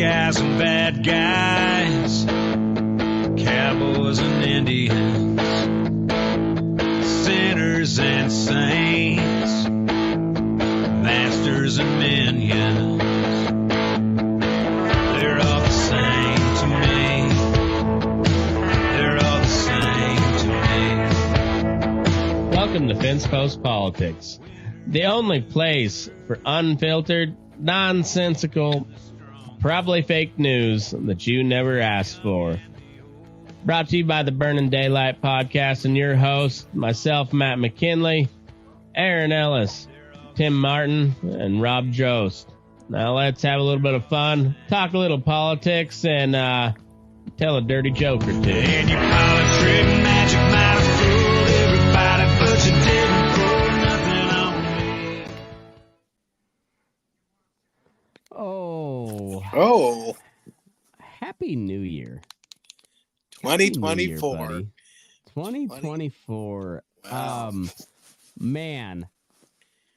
guys and bad guys, cowboys and Indians, sinners and saints, masters and minions. They're all the same to me. They're all the same to me. Welcome to Fence Post Politics, the only place for unfiltered, nonsensical, probably fake news that you never asked for. Brought to you by the Burning Daylight Podcast and your host, myself, Matt McKinley, Aaron Ellis, Tim Martin, and Rob Drost. Now let's have a little bit of fun, talk a little politics, and tell a dirty joke or two. And you call it trick magic, might have fooled everybody, but you didn't pull nothing on me. Oh. Happy New Year. 2024. 2024. Wow. Man,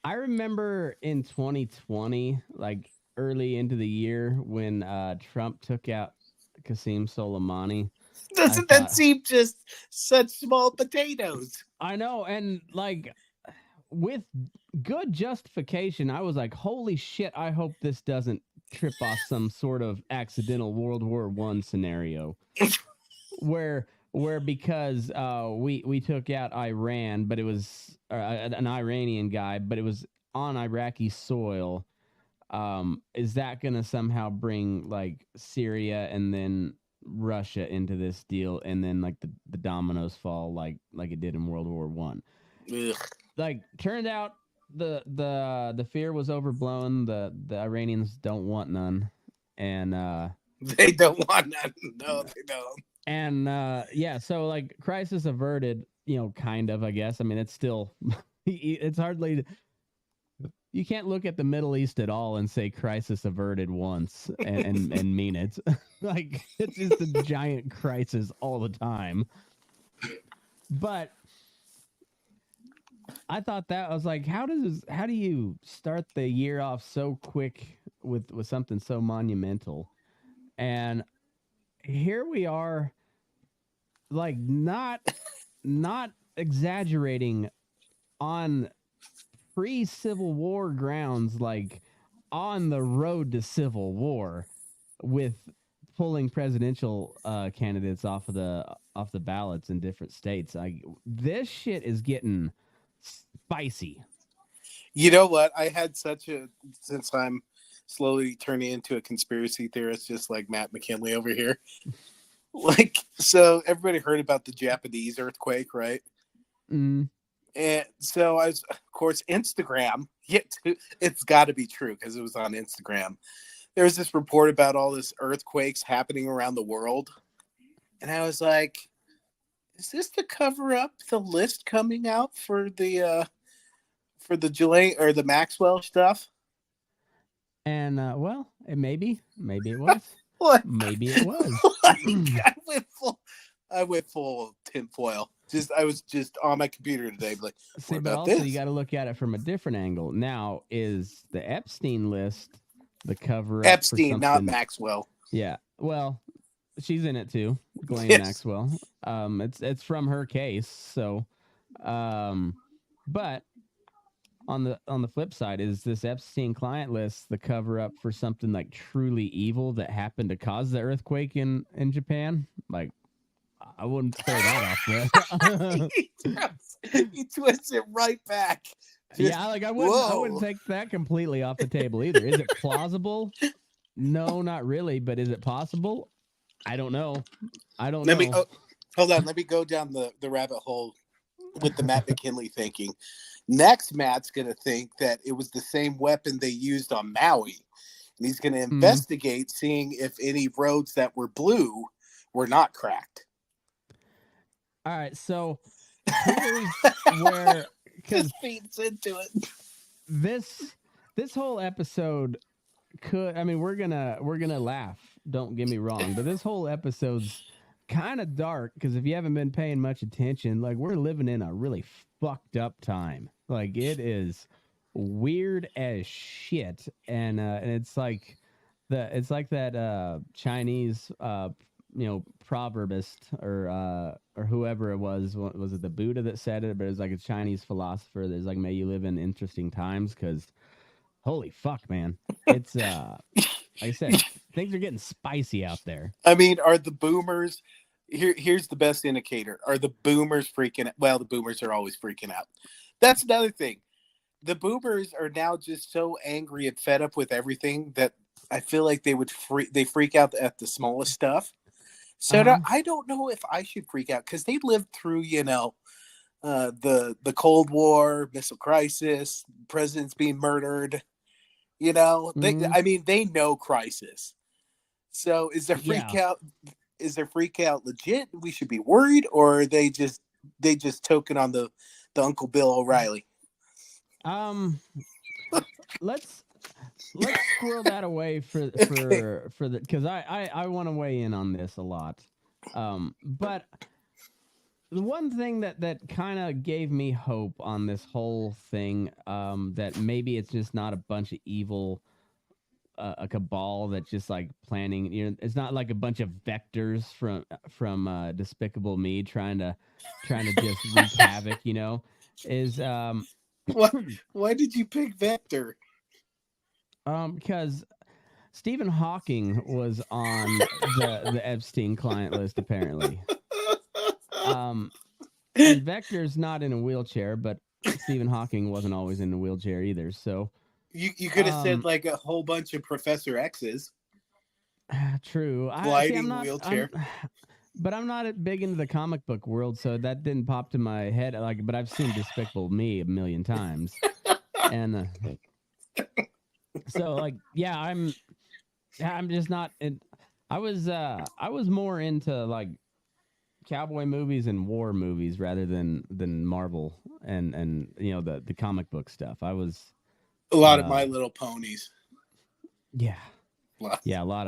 I remember in 2020, like early into the year, when Trump took out Qasim Soleimani. Doesn't that seem just such small potatoes? I know, and like with good justification, I was like, holy shit, I hope this doesn't trip off some sort of accidental World War I scenario. where because we took out Iran, but it was an Iranian guy, but it was on Iraqi soil. Is that going to somehow bring like Syria and then Russia into this deal, and then like the dominoes fall like it did in World War One? Like, turned out the fear was overblown. The Iranians don't want none, and they don't want none. No, they don't. And yeah, so like crisis averted, kind of, I guess. I mean, it's still it's hardly, you can't look at the Middle East at all and say crisis averted once and mean it. Like, it's just a giant crisis all the time. But I thought that, I was like, how do you start the year off so quick with something so monumental? And here we are, like, not exaggerating, on pre-Civil War grounds, like on the road to Civil War, with pulling presidential candidates off the ballots in different states. This shit is getting spicy. You know what? I had since I'm slowly turning into a conspiracy theorist, just like Matt McKinley over here. Like, so everybody heard about the Japanese earthquake, right? Mm. And so of course, Instagram, it's got to be true because it was on Instagram. There was this report about all this earthquakes happening around the world. And I was like, is this to cover up the list coming out for the July or the Maxwell stuff? And well, maybe it was. What? Maybe it was. I went full tinfoil. I was just on my computer today, like, See, what but about also this? you got to look at it from a different angle. Now, is the Epstein list the cover up? Epstein, not Maxwell. Yeah. Well, she's in it too, Ghislaine Maxwell. It's from her case. So, but on the flip side, is this Epstein client list the cover up for something like truly evil that happened to cause the earthquake in Japan? Like, I wouldn't throw that off there. He twists it right back. Yeah, like I wouldn't take that completely off the table either. Is it plausible? No, not really. But is it possible? I don't know. Hold on. Let me go down the rabbit hole with the Matt McKinley thinking. Next, Matt's going to think that it was the same weapon they used on Maui. And he's going to investigate, seeing if any roads that were blue were not cracked. All right. So here's where, just feeds into it. This whole episode we're gonna laugh. Don't get me wrong. But this whole episode's kind of dark because if you haven't been paying much attention, like, we're living in a really fucked up time. Like, it is weird as shit, and it's like It's like that Chinese proverbist or whoever it was. Was it the Buddha that said it? But it was like a Chinese philosopher that's like, may you live in interesting times, because holy fuck, man. It's like I said, things are getting spicy out there. I mean, are the boomers here's the best indicator. Are the boomers freaking out? Well, the boomers are always freaking out. That's another thing. The boomers are now just so angry and fed up with everything that I feel like they freak out at the smallest stuff. So I don't know if I should freak out, because they lived through, the Cold War, missile crisis, presidents being murdered. They know crisis. So is their freak out? Is their freak out legit? We should be worried, or are they just token on the Uncle Bill O'Reilly? Let's squirrel that away for the, because I want to weigh in on this a lot. But the one thing that kind of gave me hope on this whole thing, that maybe it's just not a bunch of evil, a cabal that's just like planning. It's not like a bunch of vectors from Despicable Me trying to just wreak havoc. Is Why did you pick Vector? Because Stephen Hawking was on the Epstein client list, apparently. And Vector's not in a wheelchair, but Stephen Hawking wasn't always in a wheelchair either. So you could have said like a whole bunch of Professor X's. True. Gliding wheelchair. But I'm not big into the comic book world, so that didn't pop to my head. But I've seen Despicable Me a million times, and so I'm just not. I was more into like cowboy movies and war movies rather than Marvel and the comic book stuff. I was a lot of My Little Ponies. Yeah, a lot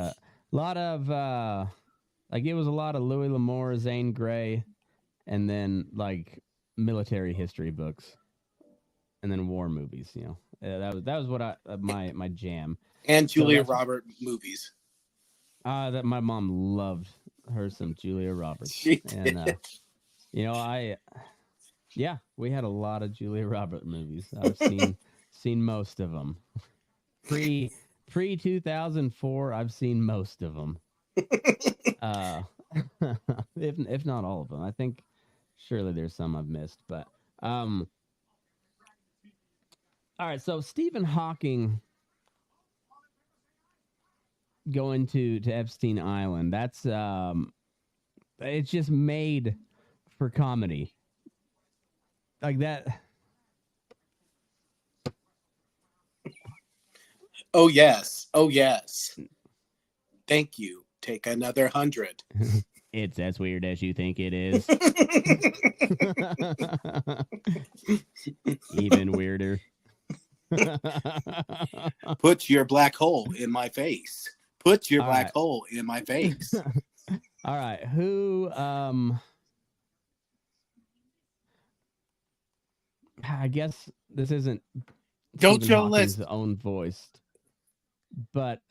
of. Like it was a lot of Louis L'Amour, Zane Grey, and then like military history books, and then war movies. That was what my jam. And Julia Roberts movies. That my mom loved her some Julia Roberts. She and we had a lot of Julia Roberts movies. I've seen most of them. Pre 2004, I've seen most of them. If not all of them. I think surely there's some I've missed, but all right, so Stephen Hawking going to Epstein Island, that's it's just made for comedy. Like that. Oh yes. Thank you. Take another 100. It's as weird as you think it is. Even weirder. Put your black hole in my face. Put your black hole in my face. All right. Who I guess this isn't Don't Stephen show Hawking's list. own voice. But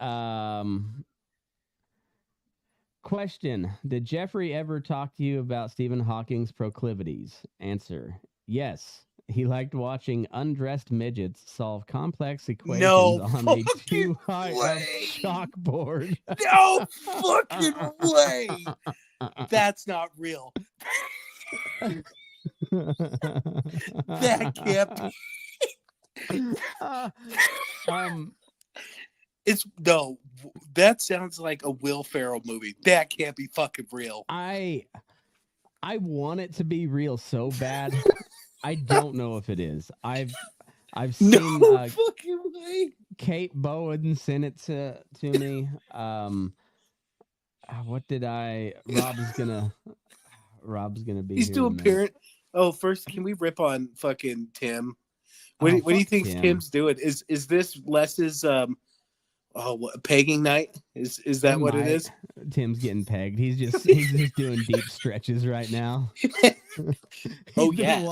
question, did Jeffrey ever talk to you about Stephen Hawking's proclivities? Answer, yes. He liked watching undressed midgets solve complex equations on a too high up chalkboard. No fucking way. That's not real. That can't be. That sounds like a Will Ferrell movie. That can't be fucking real. I want it to be real so bad. I don't know if it is. I've seen fucking way. Kate Bowen sent it to me. What did Rob's gonna be. He's doing parent. Oh, first, can we rip on fucking Tim? What do you think Tim's doing? Is this Les's pegging night? Is that what it is? Tim's getting pegged. He's just doing deep stretches right now. He's been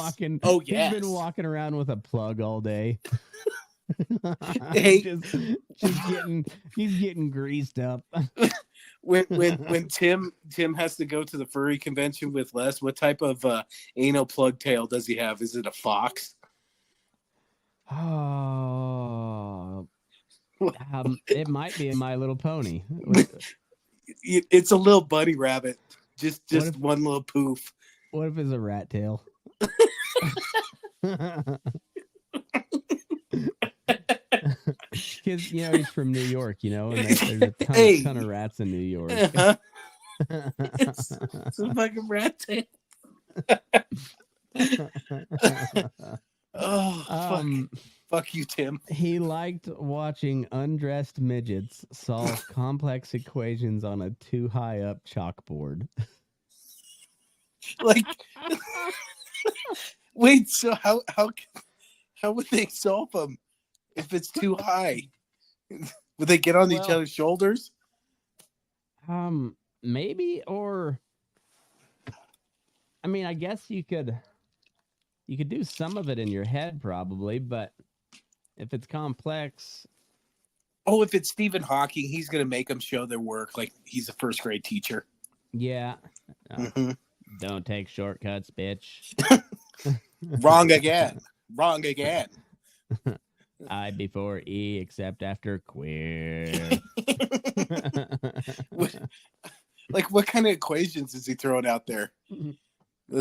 walking around with a plug all day. Hey. he's getting greased up. When Tim has to go to the furry convention with Les, what type of anal plug tail does he have? Is it a fox? Oh, it might be a My Little Pony. It's a little bunny rabbit. Just one little poof. What if it's a rat tail? Because he's from New York, and there's a ton of rats in New York. Uh-huh. It's a fucking rat tail. Oh, fuck you, Tim. He liked watching undressed midgets solve complex equations on a too high up chalkboard. Like, wait, so how would they solve them if it's too high? Would they get on each other's shoulders? Maybe, or I mean, I guess you could do some of it in your head probably, but if it's complex. Oh, if it's Stephen Hawking, he's going to make them show their work like he's a first grade teacher. Yeah. Don't take shortcuts, bitch. Wrong again. Wrong again. I before E except after queer. Like, what kind of equations is he throwing out there?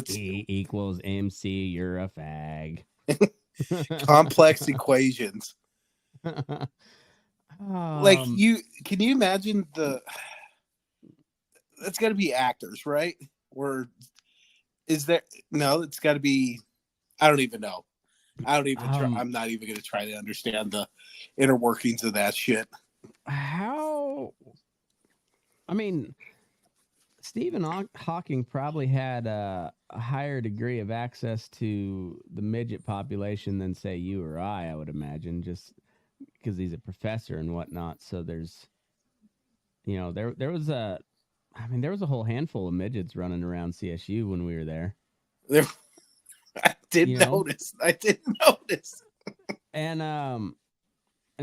E equals MC, you're a fag. Complex equations. Like, can you imagine that's got to be actors, right? Or is there, no, it's got to be, I don't even know. I'm not even going to try to understand the inner workings of that shit. I mean, Stephen Hawking probably had a higher degree of access to the midget population than, say, you or I would imagine, just because he's a professor and whatnot. So there's, there was a whole handful of midgets running around CSU when we were there. I did notice. And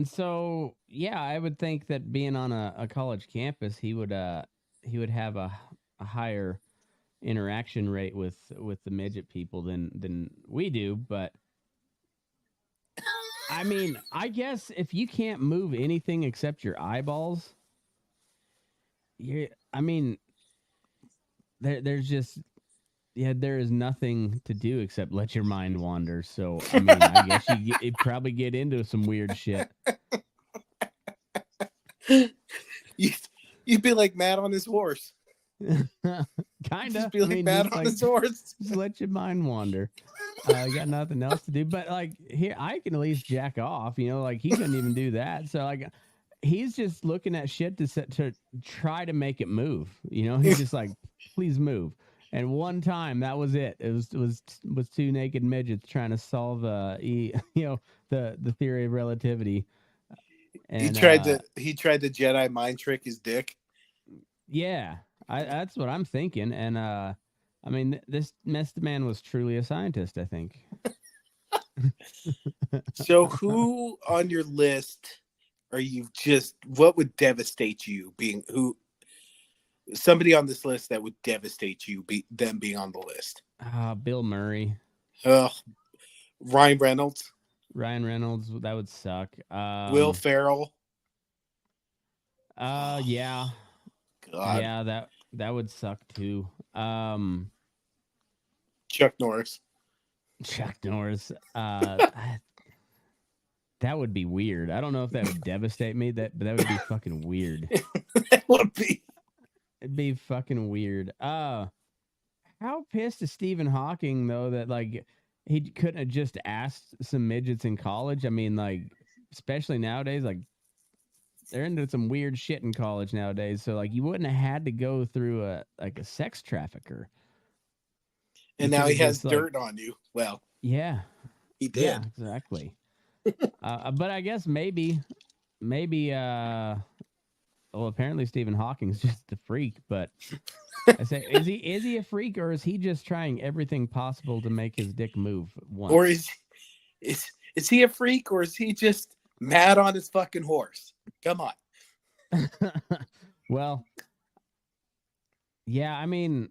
so, yeah, I would think that being on a college campus, he would have a higher interaction rate with the midget people than we do. But I mean, I guess if you can't move anything except your eyeballs, there's just, there is nothing to do except let your mind wander. So, I mean, I guess you'd probably get into some weird shit. You'd be like Matt on his horse. Kind of. Be like Matt on his horse. Just let your mind wander. You got nothing else to do. But, like, here, I can at least jack off. Like, he couldn't even do that. So, like, he's just looking at shit to try to make it move. He's just like, please move. And one time, that was it. It was two naked midgets trying to solve the theory of relativity. And, he tried the Jedi mind trick his dick. Yeah, that's what I'm thinking. And I mean, this man was truly a scientist, I think. So, who on your list are you? What would devastate you? Somebody on this list that would devastate you, them being on the list. Bill Murray. Ryan Reynolds. That would suck. Will Ferrell. Yeah. God. Yeah, that would suck too. Chuck Norris. That would be weird. I don't know if that would devastate me, but that would be fucking weird. That would be. It'd be fucking weird. How pissed is Stephen Hawking though that like he couldn't have just asked some midgets in college? I mean, like, especially nowadays, like they're into some weird shit in college nowadays. So like you wouldn't have had to go through a sex trafficker. And now he has dirt on you. Well, yeah, he did. Yeah, exactly. But I guess maybe. Well, apparently Stephen Hawking's just a freak, but I say, is he a freak, or is he just trying everything possible to make his dick move once? Or is he a freak, or is he just Mad on his fucking horse. Come on. Well, yeah, I'm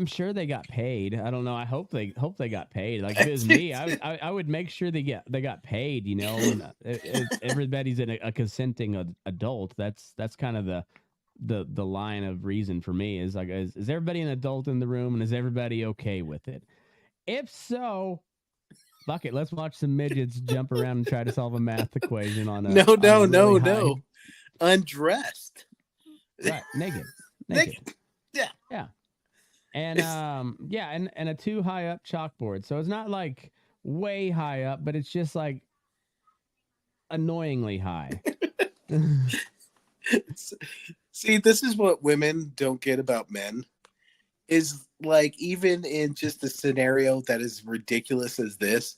sure they got paid. I don't know. I hope they got paid. Like if it was me, I would make sure they got paid. You know, and everybody's a consenting adult. That's kind of the line of reason for me is like is everybody an adult in the room and is everybody okay with it? If so, fuck it. Let's watch some midgets jump around and try to solve a math equation on a no. Undressed. Right, naked. Yeah. And and a too high up chalkboard. So it's not like way high up, but it's just like annoyingly high. See, this is what women don't get about men. Is like even in just a scenario that is ridiculous as this,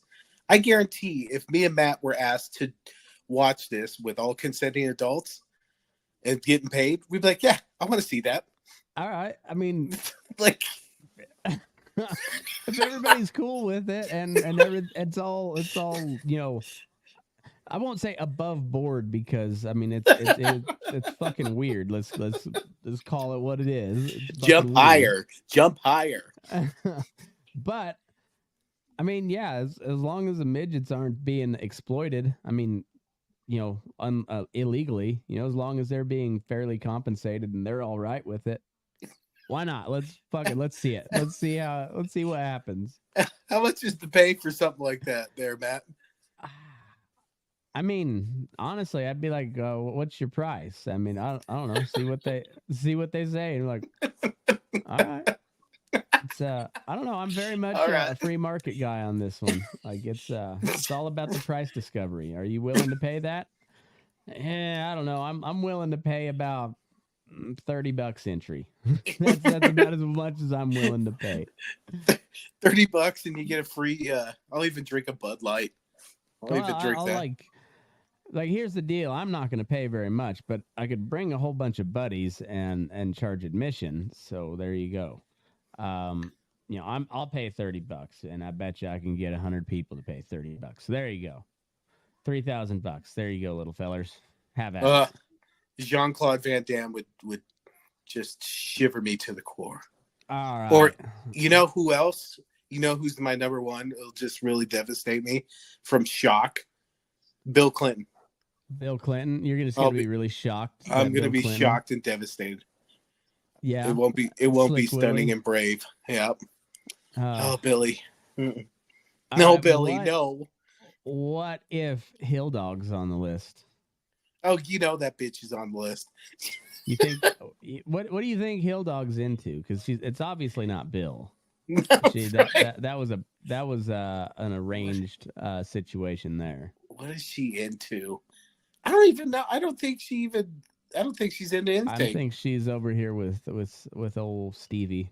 I guarantee if me and Matt were asked to watch this with all consenting adults and getting paid, we'd be like, yeah, I want to see that. All right. I mean, like if everybody's cool with it and it's all you know, I won't say above board because I mean it's fucking weird. Let's call it what it is. Jump higher. But I mean, yeah, as long as the midgets aren't being exploited, I mean, you know, illegally, you know, as long as they're being fairly compensated and they're all right with it, why not? Let's see it. Let's see what happens. How much is the pay for something like that there, Matt? I mean, honestly, I'd be like, what's your price? I mean, I don't know. See what they say. And like, all right. It's I don't know. I'm very much a free market guy on this one. Like it's all about the price discovery. Are you willing to pay that? I don't know. I'm willing to pay about $30 entry. that's about as much as I'm willing to pay. $30 and you get a free. I'll even drink a Bud Light. I'll even drink that. Like here's the deal. I'm not going to pay very much, but I could bring a whole bunch of buddies and charge admission. So there you go. You know, I'll pay $30, and I bet you I can get 100 people to pay $30. So there you go, $3,000. There you go, little fellers. Have at it. Jean-Claude Van Damme would just shiver me to the core. All right. Or you know who else? You know who's my number one? It'll just really devastate me from shock. Bill Clinton. Bill Clinton. You're gonna be really shocked. I'm gonna be shocked and devastated. Yeah. It won't be stunning Willie. And brave. Yeah. Billy. No, Billy. No. What if Hill Dog's on the list? Oh, you know that bitch is on the list. You think? What do you think Hill Dog's into? Because it's obviously not Bill. No, that was an arranged situation there. What is she into? I don't even know. I don't think she's into anything. I think she's over here with old Stevie.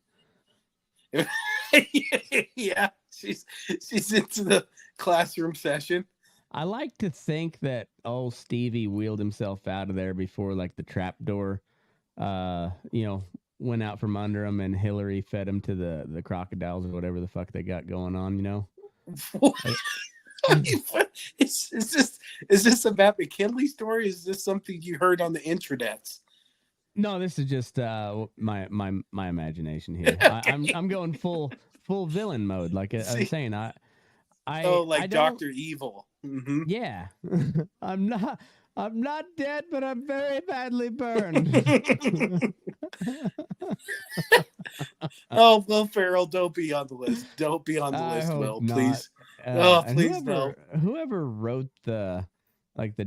Yeah, she's into the classroom session. I like to think that old Stevie wheeled himself out of there before like the trap door, went out from under him, and Hillary fed him to the crocodiles or whatever the fuck they got going on. You know. Is this a Matt McKinley story? Is this something you heard on the intranets? No, this is just my imagination here. Okay. I'm going full villain mode. Like I was saying, I Dr. Evil. Mm-hmm. Yeah, I'm not dead, but I'm very badly burned. Oh, Will Ferrell, don't be on the list. Don't be on the list, Will, please. Please no. Whoever wrote the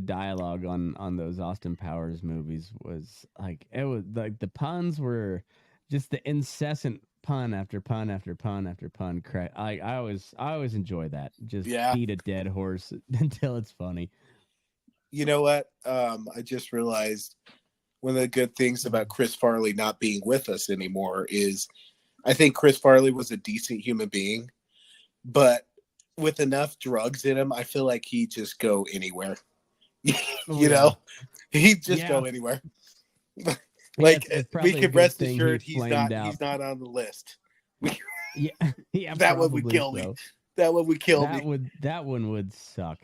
dialogue on those Austin Powers movies was like, it was like the puns were just the incessant pun after pun after pun after pun. I always enjoy that. Just beat a dead horse until it's funny. You know what? I just realized one of the good things about Chris Farley not being with us anymore is I think Chris Farley was a decent human being, but with enough drugs in him, I feel like he'd just go anywhere. You know, he'd just go anywhere. Like we could rest assured he's not on the list. Yeah, yeah, That one would probably kill me. so. That one would kill me. That one would suck.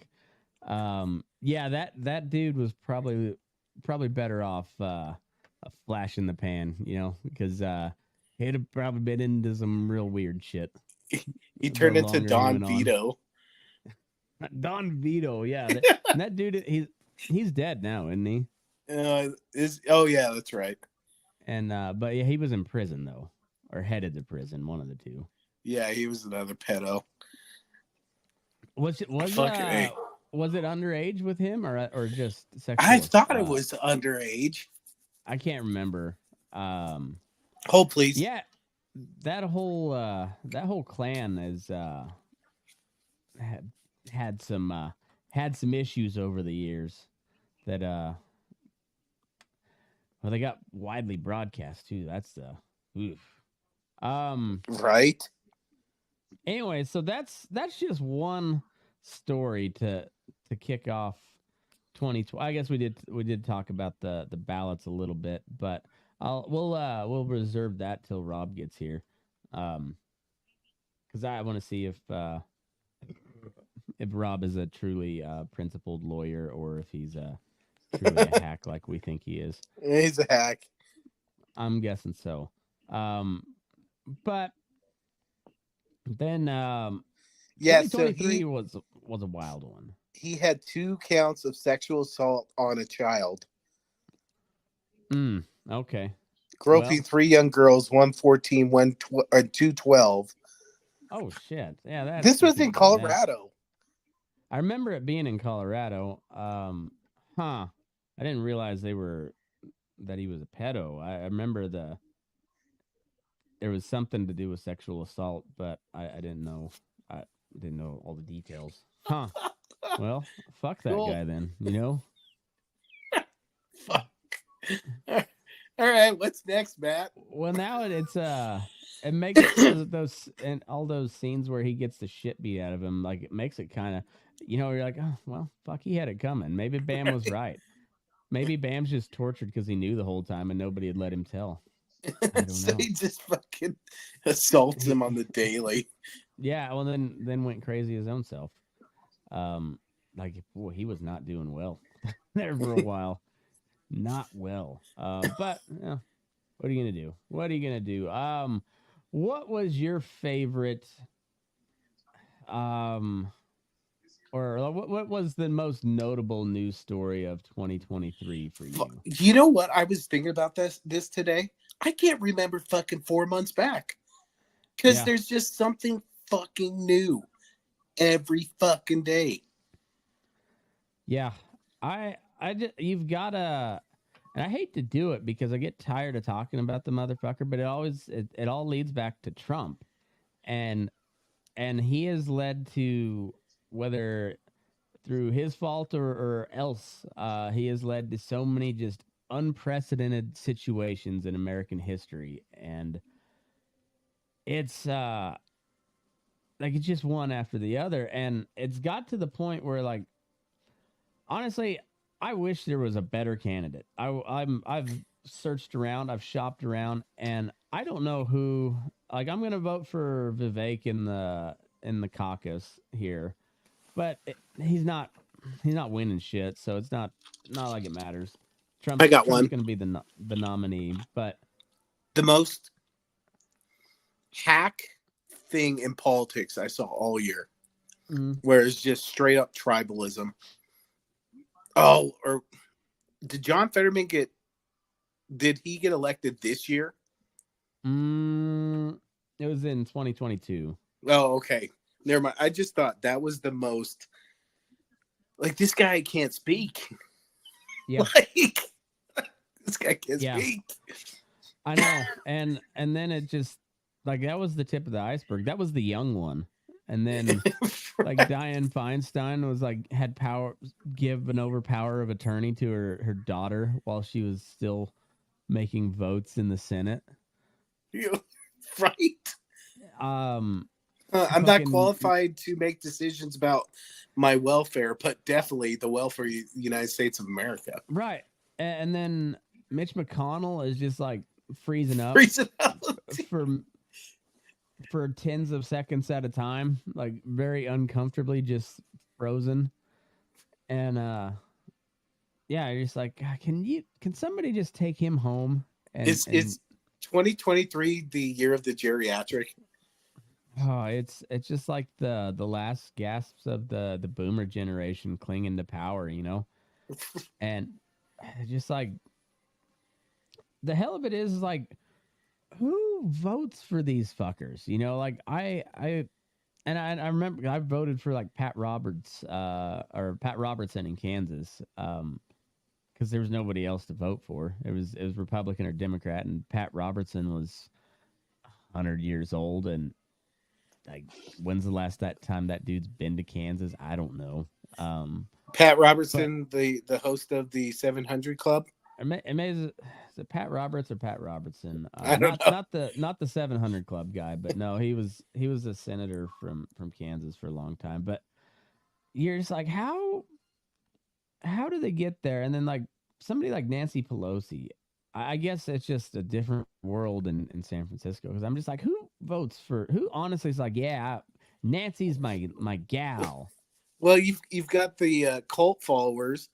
Yeah, that dude was probably better off a flash in the pan, because he'd have probably been into some real weird shit. He The turned into longer he Don went on. Vito. Don Vito, yeah, that dude, he's dead now, isn't he? Oh yeah, that's right. And but yeah, he was in prison though, or headed to prison, one of the two. Yeah, he was another pedo. Was it underage with him or just sexual? I thought it was underage. I can't remember. Hold please. Yeah, that whole clan is had some issues over the years that well, they got widely broadcast too. That's the oof. Right. Anyway, so that's just one story to kick off 2020. I guess we did talk about the ballots a little bit, but we'll reserve that till Rob gets here, because I want to see if Rob is a truly principled lawyer or if he's truly a hack like we think he is. He's a hack. I'm guessing so. But then yeah, 2023 was a wild one. He had 2 counts of sexual assault on a child. Okay. Groping 3 young girls, 1 14, 2 12. Oh shit! Yeah, this was in Colorado. I remember it being in Colorado. I didn't realize that he was a pedo. I remember there was something to do with sexual assault, but I didn't know. I didn't know all the details. Huh. Well, fuck that guy then, Fuck. All right, what's next, Matt? Well, now it makes those and all those scenes where he gets the shit beat out of him, like it makes it kind of, you're like, oh well, fuck, he had it coming. Maybe Bam was right. Maybe Bam's just tortured because he knew the whole time and nobody had let him tell. I don't So know. he just fucking assaults him on the daily. Yeah, well then went crazy his own self. Like, boy, he was not doing well there for a while. Not well. But what are you gonna do? What are you gonna do? What was your favorite? Or what was the most notable news story of 2023 for you? You know what? I was thinking about this today. I can't remember fucking 4 months back because there's just something fucking new every fucking day. Yeah, you've got to, and I hate to do it because I get tired of talking about the motherfucker, but it all leads back to Trump, and he has led to, whether through his fault or else, he has led to so many just unprecedented situations in American history, and it's like it's just one after the other, and it's got to the point where, like, honestly, I wish there was a better candidate. I've searched around, I've shopped around, and I don't know who. Like, I'm gonna vote for Vivek in the caucus here, but he's not winning shit, so it's not like it matters. Trump's going to be the nominee, but the most hack thing in politics I saw all year, where it's just straight up tribalism. Oh, or did John Fetterman did he get elected this year? It was in 2022. Oh, okay. Never mind. I just thought that was the most, like, this guy can't speak. Yeah. Like, this guy can't speak. I know. And then it just, like, that was the tip of the iceberg. That was the young one. And then right. Like, Dianne Feinstein was like, had given over power of attorney to her daughter while she was still making votes in the Senate. Right. I'm not qualified to make decisions about my welfare, but definitely the welfare of the United States of America. Right. And then Mitch McConnell is just like freezing up. for tens of seconds at a time, like very uncomfortably just frozen. And yeah, you're just like, "God, can somebody just take him home?" And Is 2023 the year of the geriatric? oh, it's just like the last gasps of the boomer generation clinging to power, you know? And just like the hell of it is like who votes for these fuckers? You know, like I remember I voted for like Pat Roberts or Pat Robertson in Kansas because there was nobody else to vote for. It was Republican or Democrat, and Pat Robertson was 100 years old. And like, when's the last that time that dude's been to Kansas? I don't know. Pat But Robertson, the host of the 700 Club. is it Pat Roberts or Pat Robertson? I don't Not know. not the 700 Club guy, but no, he was a senator from Kansas for a long time. But you're just like, how do they get there? And then like somebody like Nancy Pelosi, I guess it's just a different world in San Francisco because I'm just like, who honestly is like, yeah, Nancy's my gal. Well, you've got the cult followers,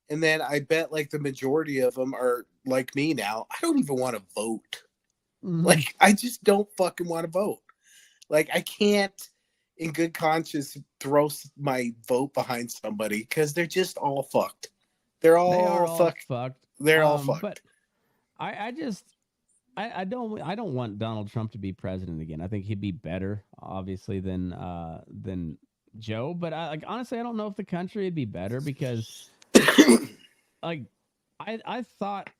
and then I bet like the majority of them are like me now. I don't even want to vote. Mhm. Like, I just don't fucking want to vote. Like, I can't, in good conscience, throw my vote behind somebody because they're just all fucked. They're They are all all fucked. fucked. They're all But fucked. I just I don't want Donald Trump to be president again. I think he'd be better, obviously, than Joe. But like honestly, I don't know if the country would be better because like I thought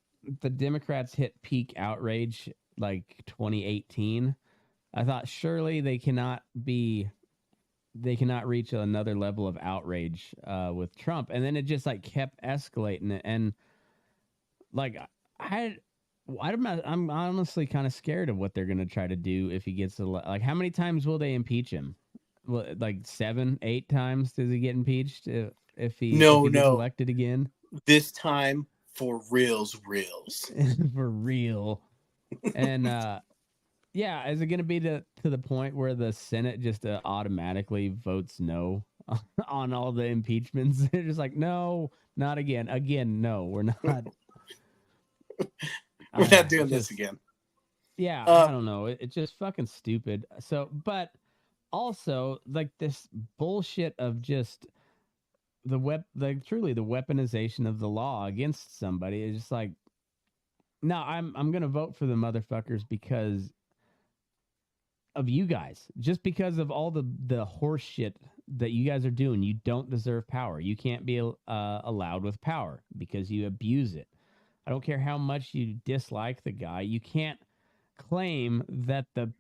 the Democrats hit peak outrage like 2018. I thought surely they cannot reach another level of outrage with Trump, and then it just like kept escalating. And like I. I'm honestly kind of scared of what they're gonna try to do if he gets like. How many times will they impeach him? Well, like 7, 8 times does he get impeached if No, he gets no. elected again? This time for reals. For real. And yeah, is it going to be to the point where the Senate just automatically votes no on all the impeachments? They're just like, no, not again. Again, no, we're not. We're not doing this Just again. yeah, I don't know. It's just fucking stupid. So, but also like this bullshit of just like truly the weaponization of the law against somebody is just like, no, I'm gonna vote for the motherfuckers because of you guys, just because of all the horse shit that you guys are doing. You don't deserve power. You can't be allowed with power because you abuse it. I don't care how much you dislike the guy. You can't claim that the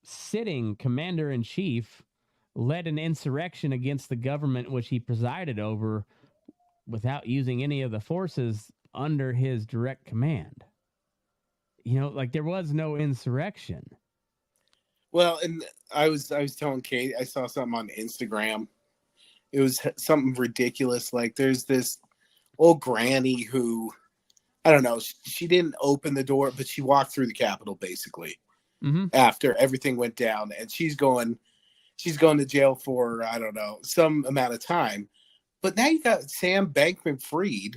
sitting commander in chief led an insurrection against the government which he presided over without using any of the forces under his direct command. You know, like there was no insurrection. Well, and I was telling Kate, I saw something on Instagram. It was something ridiculous. Like there's this old granny who, I don't know, she didn't open the door, but she walked through the Capitol basically after everything went down, and she's going to jail for, I don't know, some amount of time. But now you got Sam Bankman-Fried,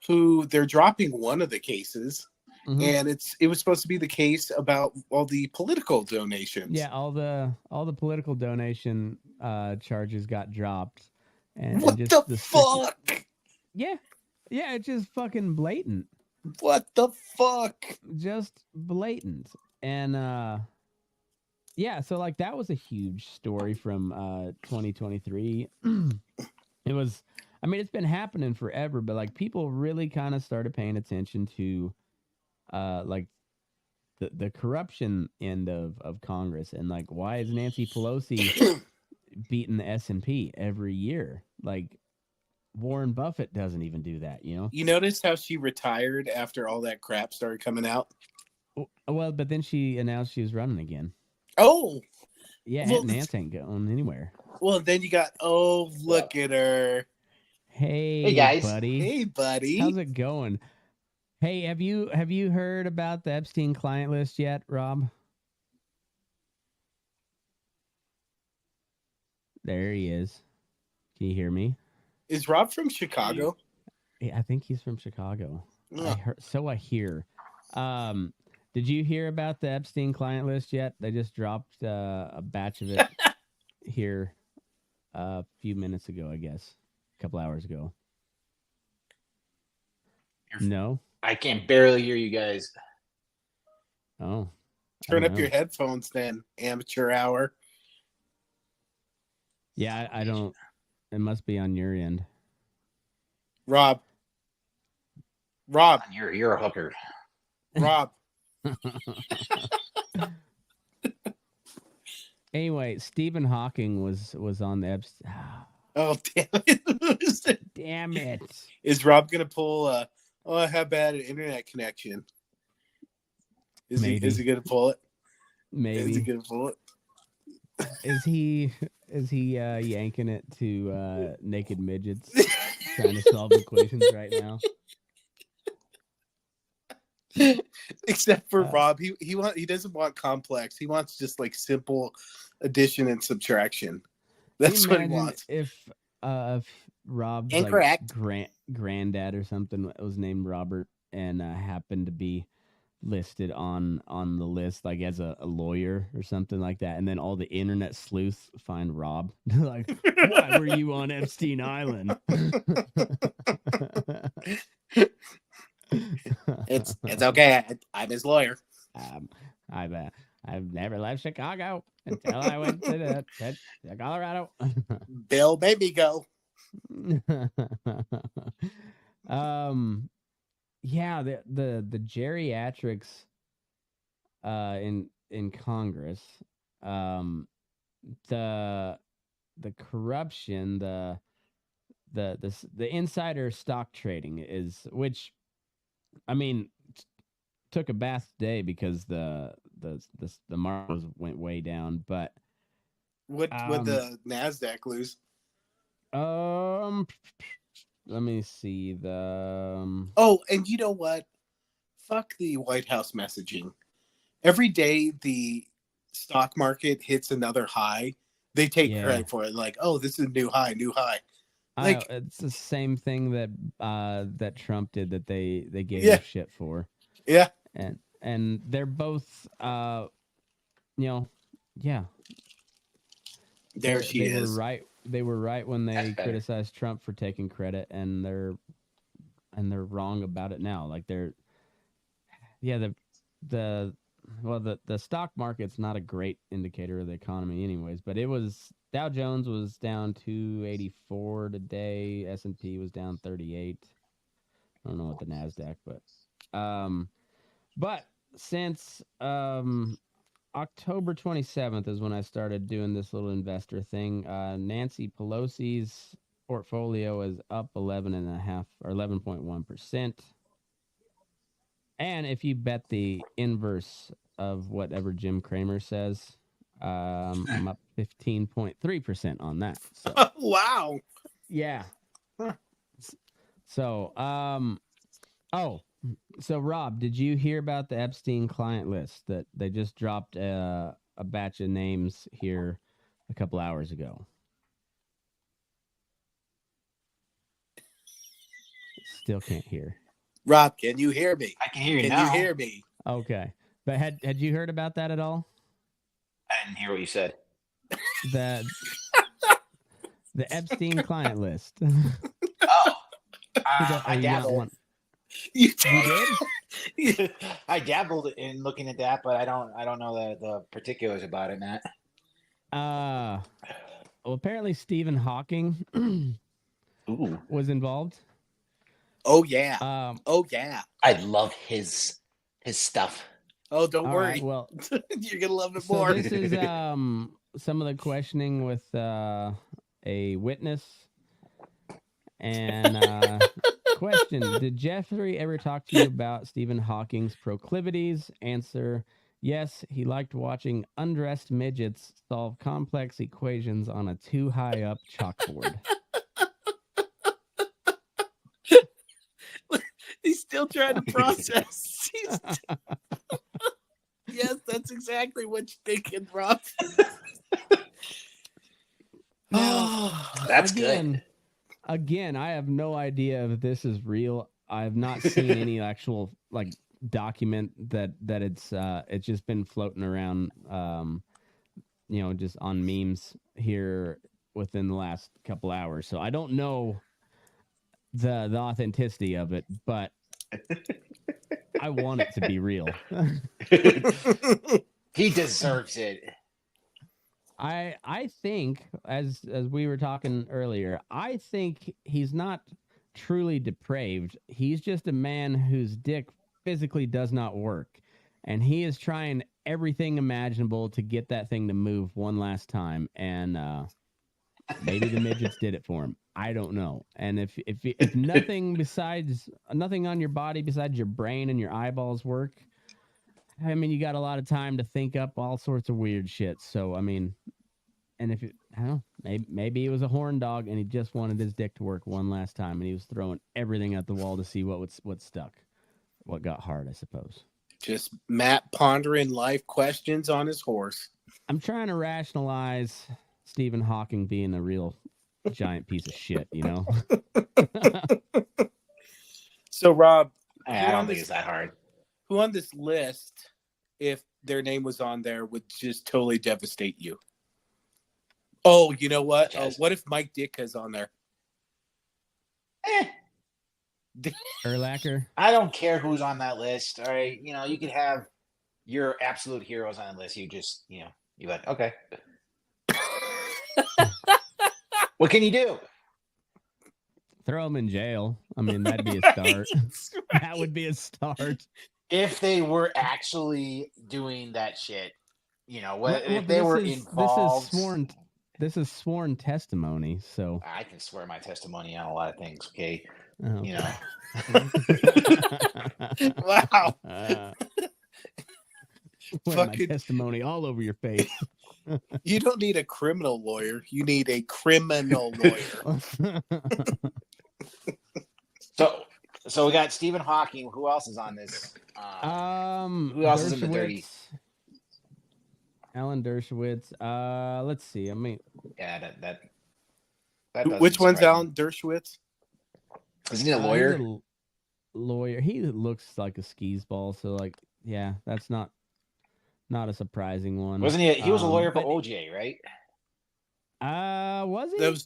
who they're dropping one of the cases. And it was supposed to be the case about all the political donations. Yeah, all the political donation charges got dropped, What and just the fuck? Yeah, it's just fucking blatant. What the fuck? Just blatant. And yeah, so like that was a huge story from 2023. It was, I mean, it's been happening forever, but like people really kind of started paying attention to like the corruption end of Congress, and like why is Nancy Pelosi beating the S&P every year? Like Warren Buffett doesn't even do that, you know? You notice how she retired after all that crap started coming out? Well, but then she announced she was running again. Oh, Yeah, well, Aunt Nance ain't going anywhere. well, then you got, oh, look at her. Hey, guys. buddy. Hey, buddy. How's it going? Hey, have you heard about the Epstein client list yet, Rob? There he is. Can you hear me? Is Rob from Chicago? Yeah, I think he's from Chicago. Ugh. I hear. Did you hear about the Epstein client list yet? They just dropped a batch of it here a few minutes ago, I guess, a couple hours ago. No. I can barely hear you guys. Oh. Turn up your headphones then, amateur hour. Yeah, I don't. It must be on your end. Rob. You're a hooker. Rob. Anyway, Stephen Hawking was on the Epstein. Oh, damn it. Damn it. Is Rob going to pull, I have bad an internet connection? Is he going to pull it? Maybe. Is he going to pull it? Is he yanking it to naked midgets trying to solve equations right now? Except for Rob, he doesn't want complex. He wants just like simple addition and subtraction. That's what he wants. If Rob's incorrect granddad or something was named Robert and happened to be listed on the list like as a lawyer or something like that, and then all the internet sleuths find Rob like, why were you on Epstein Island? It's okay. I'm his lawyer. I've never left Chicago until I went to Colorado. Bill, baby, go. Yeah, the geriatrics in Congress, the corruption, the insider stock trading is, which I mean took a bath today because the market went way down, but would the NASDAQ lose? Let me see the. Oh, and you know what? Fuck the White House messaging. Every day the stock market hits another high, they take credit for it. Like, oh, this is a new high. Like, it's the same thing that Trump did that they gave him shit for. Yeah, and they're both There she is. They were right when they criticized Trump for taking credit, and they're wrong about it now. Like the stock market's not a great indicator of the economy anyways, but Dow Jones was down 284 today, S&P was down 38. I don't know what the NASDAQ, but since October 27th is when I started doing this little investor thing. Nancy Pelosi's portfolio is up 11.5 or 11.1%. And if you bet the inverse of whatever Jim Cramer says, I'm up 15.3% on that. So, wow. Yeah. So, so Rob, did you hear about the Epstein client list that they just dropped a batch of names here a couple hours ago? Still can't hear. Rob, can you hear me? I can hear you now. Can you hear me? Okay. But had you heard about that at all? I didn't hear what you said. The Epstein client list. Oh. I dabbled. You did? I dabbled in looking at that, but I don't know the particulars about it, Matt. Well, apparently Stephen Hawking was involved. Oh yeah. I love his stuff. Oh, don't worry. Right, well, you're gonna love it more. This is some of the questioning with a witness. And question: did Jeffrey ever talk to you about Stephen Hawking's proclivities? Answer: yes, he liked watching undressed midgets solve complex equations on a too high up chalkboard. He's still trying to process. Yes, that's exactly what you're thinking, Rob. That's Again, I have no idea if this is real. I have not seen any actual like document that it's just been floating around just on memes here within the last couple hours. So I don't know the authenticity of it, but I want it to be real. He deserves it. I think as we were talking earlier, I think he's not truly depraved. He's just a man whose dick physically does not work, and he is trying everything imaginable to get that thing to move one last time. And maybe the midgets did it for him. I don't know. And if nothing on your body besides your brain and your eyeballs work, I mean, you got a lot of time to think up all sorts of weird shit. So, I mean, and I don't know, maybe he was a horn dog and he just wanted his dick to work one last time, and he was throwing everything at the wall to see what stuck, what got hard, I suppose. Just Matt pondering life questions on his horse. I'm trying to rationalize Stephen Hawking being a real giant piece of shit, you know? So, Rob, I don't think it's that hard. Who on this list, if their name was on there, would just totally devastate you? Oh, you know what? What if Mike Ditka's on there? Erlacher? I don't care who's on that list. All right. You could have your absolute heroes on the list. You just, you're like, okay. What can you do? Throw him in jail. I mean, that'd be a start. Right. That would be a start. If they were actually doing that shit, if they were involved. This is sworn testimony, so I can swear my testimony on a lot of things. Okay, oh. Wow. My testimony all over your face. You don't need a criminal lawyer. You need a criminal lawyer. So we got Stephen Hawking. Who else is on this? Who else is in the 30s? Alan Dershowitz. Let's see. I mean, yeah, that which one's Alan Dershowitz? Isn't he a lawyer? He's a lawyer. He looks like a skis ball. So, like, yeah, that's not a surprising one. Wasn't he? He was a lawyer for OJ, right? Was he? That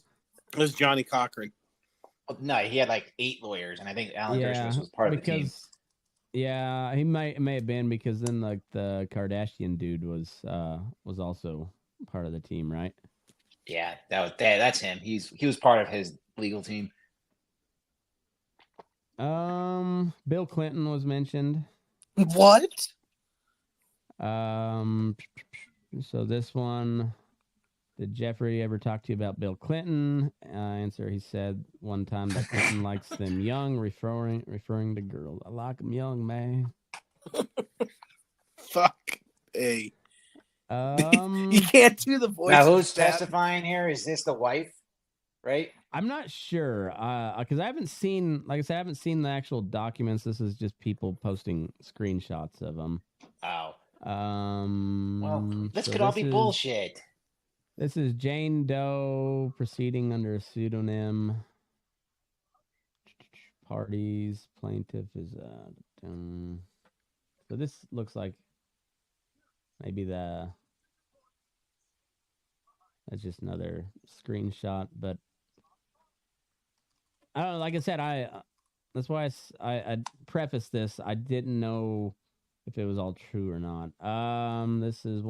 was Johnny Cochran. No, he had like 8 lawyers, and I think Alan Dershowitz was part of the team. Yeah, he may have been, because then like the Kardashian dude was also part of the team, right? Yeah, that's him. He was part of his legal team. Bill Clinton was mentioned. What? So this one, did Jeffrey ever talk to you about Bill Clinton? Answer: he said one time that Clinton likes them young, referring to girls. I like them young, man. Fuck. Hey. You can't do the voice. Now, who's testifying here? Is this the wife? Right? I'm not sure, because I haven't seen, like I said, I haven't seen the actual documents. This is just people posting screenshots of them. Oh. Well, this could all be bullshit. This is Jane Doe proceeding under a pseudonym. Parties, plaintiff is so this looks like maybe that's just another screenshot, but I don't know. Like I said, that's why I prefaced this. I didn't know if it was all true or not. This is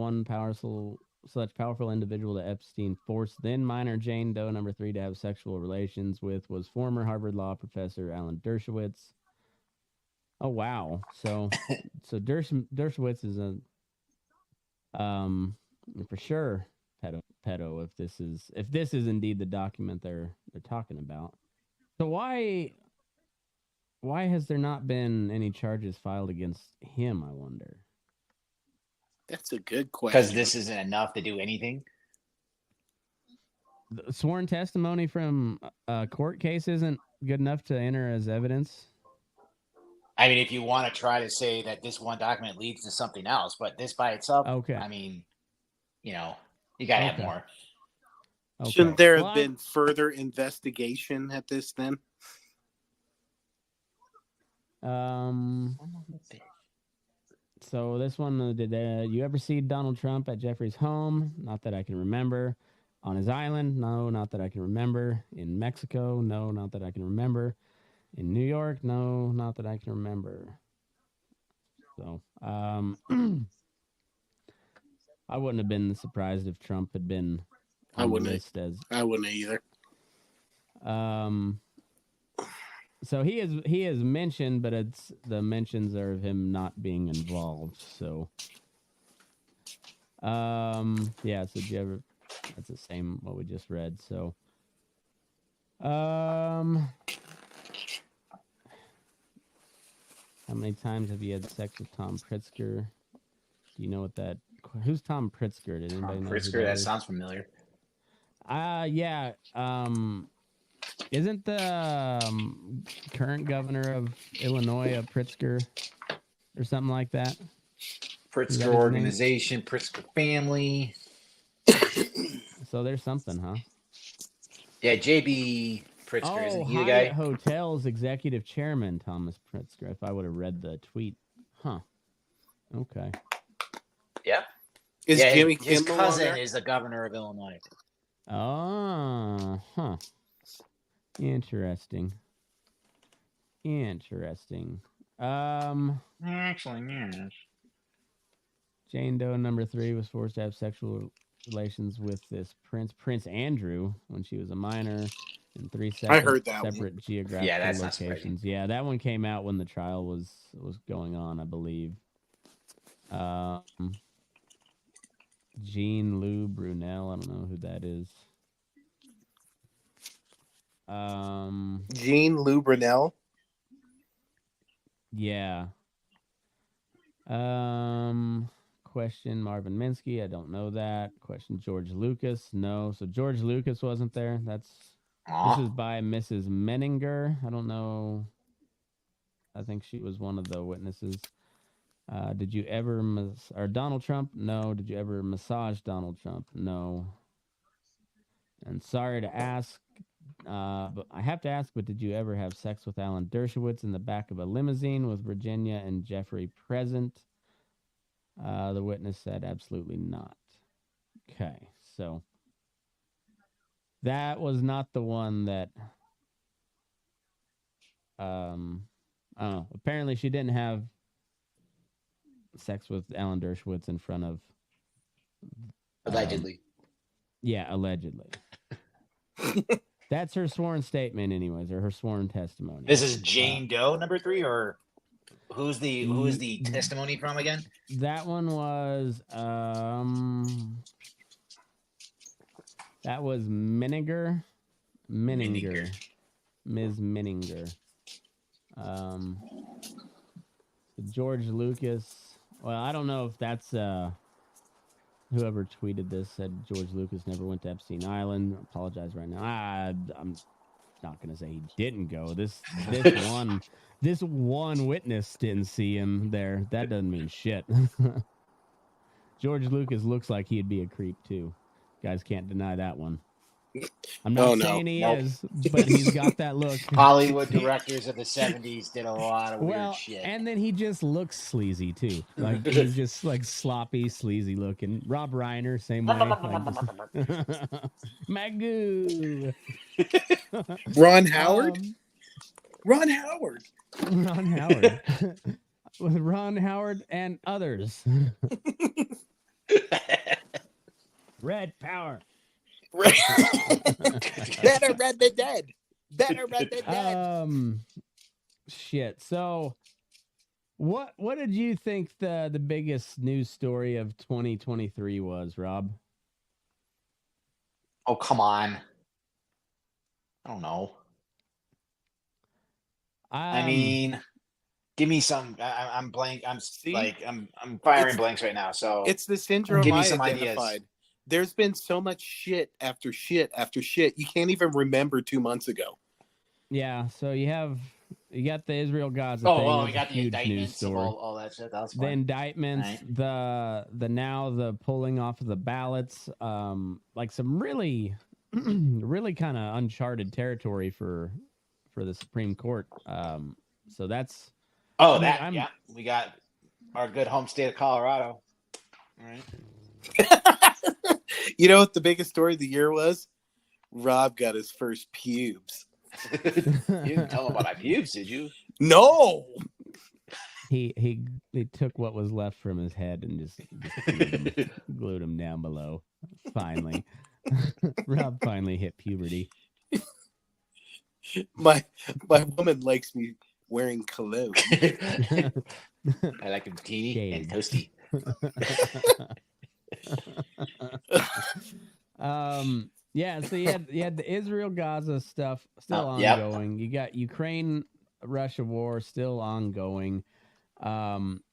such powerful individual that Epstein forced then minor Jane Doe number 3 to have sexual relations with was former Harvard law professor Alan Dershowitz. Oh wow! So Dershowitz is a for sure pedo if this is indeed the document they're talking about. So why has there not been any charges filed against him, I wonder? That's a good question. Because this isn't enough to do anything? The sworn testimony from a court case isn't good enough to enter as evidence? I mean, if you want to try to say that this one document leads to something else, but this by itself, okay. I mean, you got to have more. Okay. Shouldn't there have Well, been further investigation at this then? So this one, did you ever see Donald Trump at Jeffrey's home? Not that I can remember. On his island? No, not that I can remember. In Mexico? No, not that I can remember. In New York? No, not that I can remember. So, I wouldn't have been surprised if Trump had been on the list as. I wouldn't either. So he is mentioned, but it's the mentions are of him not being involved. So, yeah. So, do you ever? That's the same what we just read. So, how many times have you had sex with Tom Pritzker? Do you know what that? Who's Tom Pritzker? Did anybody know? Pritzker, that sounds familiar. Yeah. Isn't the current governor of Illinois a Pritzker or something like that? Pritzker organization, Pritzker family. So there's something, huh? Yeah, JB Pritzker, isn't he the Hyatt guy? Hotels executive chairman Thomas Pritzker. If I would have read the tweet, huh? Okay. Yeah. Is Jimmy his Kimmel cousin is the governor of Illinois. Oh, huh. Interesting. Actually, yes. Jane Doe number 3 was forced to have sexual relations with this Prince Andrew when she was a minor in 3 heard that separate geographical that's locations. Yeah, that one came out when the trial was going on, I believe. Jean Lou Brunel, I don't know who that is. Jean Lou Brunel. Yeah. Question Marvin Minsky. I don't know that. Question George Lucas. No. So George Lucas wasn't there. This is by Mrs. Menninger. I don't know. I think she was one of the witnesses. Did you ever or Donald Trump? No. Did you ever massage Donald Trump? No. And sorry to ask, but I have to ask, but did you ever have sex with Alan Dershowitz in the back of a limousine with Virginia and Jeffrey present? The witness said absolutely not. Okay, so that was not the one that I don't know. Apparently she didn't have sex with Alan Dershowitz in front of Allegedly. Yeah, allegedly. That's her sworn statement anyways, or her sworn testimony. This is Jane Doe number 3, or who's the testimony from again? That one was that was Menninger. Ms. Menninger. George Lucas. Well, I don't know if that's whoever tweeted this said George Lucas never went to Epstein Island. I apologize right now. I'm not gonna say he didn't go. This one witness didn't see him there. That doesn't mean shit. George Lucas looks like he'd be a creep too. Guys can't deny that one. I'm not saying he is, but he's got that look. Hollywood directors of the 70s did a lot of weird shit. And then he just looks sleazy too. Like he's just like sloppy, sleazy looking. Rob Reiner, same way. Magoo. Ron Howard? Ron Howard. With Ron Howard and others. Red power. Better red than dead. Better red than dead. Shit. So what did you think the biggest news story of 2023 was, Rob? Oh, come on. I don't know. I mean, give me some. I'm blank. I'm firing blanks right now. So it's the syndrome give me I some identified. Ideas. There's been so much shit after shit after shit. You can't even remember 2 months ago. Yeah. So you got the Israel Gaza thing. Oh, we got the indictments of all that shit. That was fun. The indictments, right. the pulling off of the ballots, like some really really kind of uncharted territory for the Supreme Court. So that's Oh, I mean, that yeah, we got our good home state of Colorado. All right. You know what the biggest story of the year was? Rob got his first pubes. You didn't tell him about my pubes, did you? No. he took what was left from his head and just glued him down below. Finally, Rob finally hit puberty. My woman likes me wearing cologne. I like him teeny Shades. and toasty. Yeah, so you had the Israel Gaza stuff still Yep. ongoing. You got Ukraine Russia war still ongoing.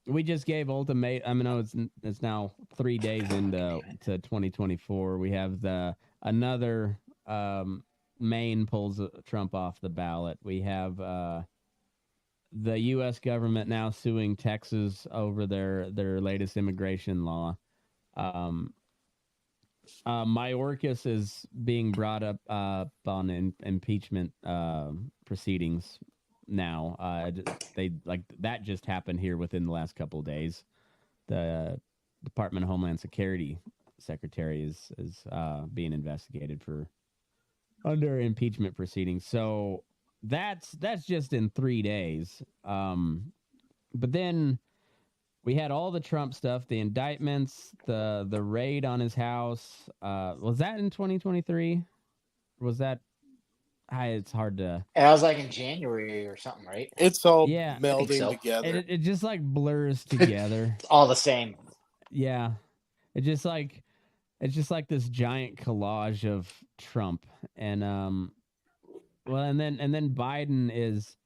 We just gave ultimate. I know it's now 3 days into 2024. We have another Maine pulls Trump off the ballot. We have the U.S. government now suing Texas over their latest immigration law. Mayorkas is being brought up on impeachment proceedings now. They like that just happened here within the last couple of days. The Department of Homeland Security secretary is being investigated for under impeachment proceedings. So that's just in 3 days. But then we had all the Trump stuff, the indictments, the raid on his house. Was that in 2023? Was that? It's hard to. And I was like in January or something, right? It's all Yeah, melding so. together. It just like blurs together. It's all the same. Yeah, it's just like this giant collage of Trump and well, and then Biden is.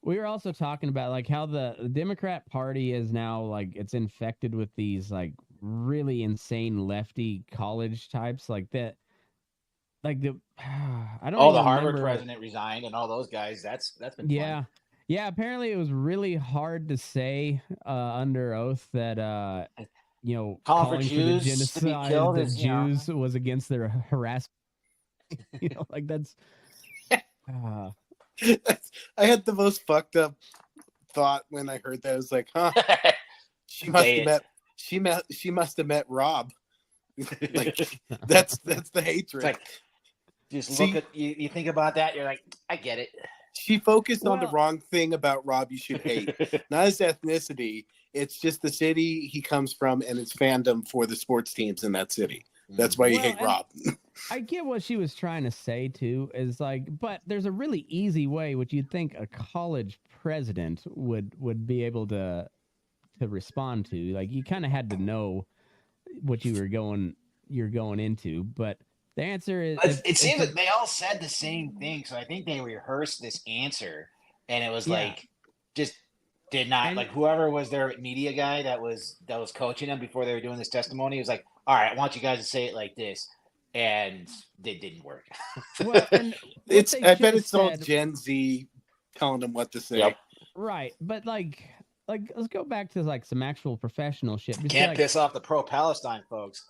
We were also talking about like how the Democrat Party is now like it's infected with these like really insane lefty college types like that. Like I don't. Oh, even the Harvard remember. president resigned, and all those guys. That's been Yeah, fun. yeah. Apparently, it was really hard to say under oath that Calling for calling for the Jews to be genocide killed of is, you know. Jews was against their harassment. Like that's. I had the most fucked up thought when I heard that. I was like, huh? She must have met Rob. Like that's the hatred. It's like just look at you think about that, you're like, I get it. She focused on the wrong thing about Rob you should hate. Not his ethnicity. It's just the city he comes from and its fandom for the sports teams in that city. That's why you hate Rob. I get what she was trying to say too, is like, but there's a really easy way which you'd think a college president would be able to respond to. Like you kind of had to know what you're going into, but the answer is it seems like they all said the same thing, so I think they rehearsed this answer, and it was like just did not like whoever was their media guy that was coaching them before they were doing this testimony was like, all right, I want you guys to say it like this, and it didn't work. Well, and I bet it's all Gen Z telling them what to say. Yep. Right, but like let's go back to like some actual professional shit. Can't piss off the pro-Palestine folks.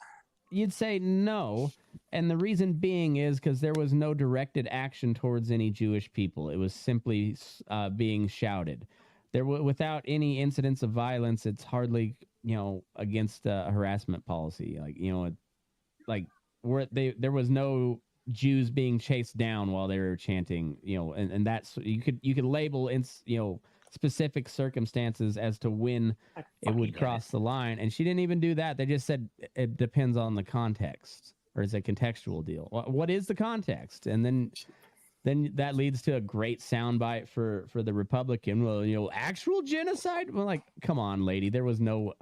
You'd say no, and the reason being is because there was no directed action towards any Jewish people. It was simply being shouted. Without any incidents of violence, it's hardly against a harassment policy. There was no Jews being chased down while they were chanting. And that's you could label specific circumstances as to when it would cross the line, and she didn't even do that. They just said it depends on the context, or is a contextual deal. What is the context? And then that leads to a great soundbite for the Republican. Well, actual genocide. Well, like, come on, lady. There was no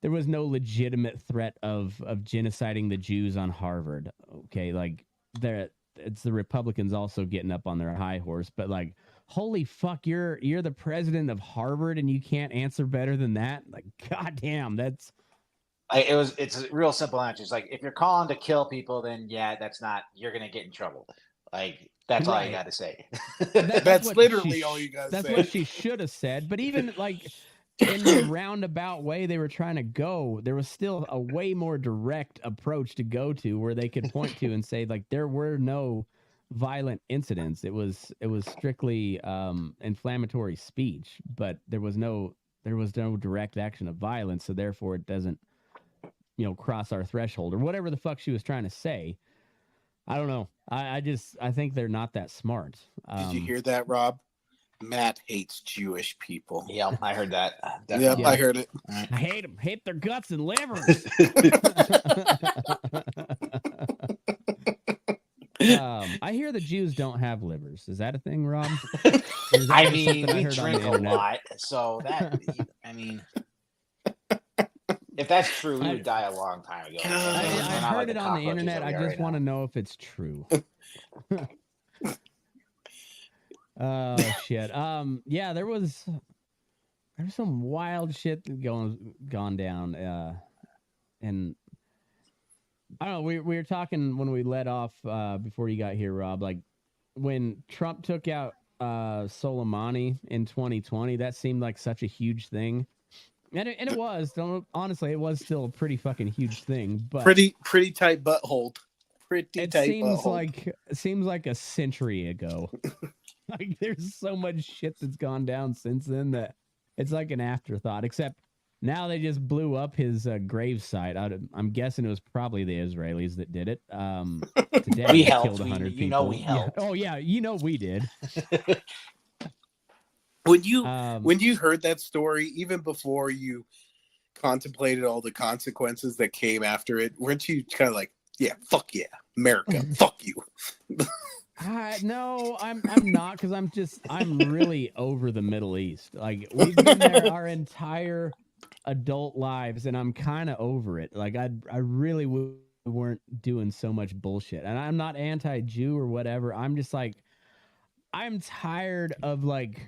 legitimate threat of genociding the Jews on Harvard. Okay, like it's the Republicans also getting up on their high horse, but like, holy fuck, you're the president of Harvard and you can't answer better than that? Like, goddamn, that's. It's a real simple answer. It's like if you're calling to kill people, then you're gonna get in trouble. Like that's all you got to say. That's literally all you got to say. That's what she should have said. But even like in the roundabout way they were trying to go, there was still a way more direct approach to go to where they could point to and say, like, there were no violent incidents. It was strictly inflammatory speech, but there was no direct action of violence, so therefore it doesn't, cross our threshold or whatever the fuck she was trying to say. I don't know. I think they're not that smart. Did you hear that, Rob? Matt hates Jewish people. Yeah, I heard that. Yeah, I heard it. I hate them. Hate their guts and livers. I hear the Jews don't have livers. Is that a thing, Rob? I mean, we drink a lot, so that, I mean, if that's true, we would die a long time ago. I heard it on the internet. I just want to know if it's true. Oh shit. Yeah, there was some wild shit gone down. And I don't know, we were talking when we let off before you got here, Rob, like when Trump took out Soleimani in 2020, that seemed like such a huge thing. And it was, honestly, it was still a pretty fucking huge thing, but pretty tight butthole. It seems like a century ago. Like there's so much shit that's gone down since then that it's like an afterthought. Except now they just blew up his gravesite. I'm guessing it was probably the Israelis that did it. Today we helped. Killed 100 people. You know we helped. Yeah. Oh yeah, we did. When you heard that story, even before you contemplated all the consequences that came after it, weren't you kind of like, yeah, fuck yeah, America, fuck you? No, I'm not, because I'm really over the Middle East. Like we've been there our entire adult lives, and I'm kind of over it. Like I really weren't doing so much bullshit, and I'm not anti-Jew or whatever. I'm just like, I'm tired of like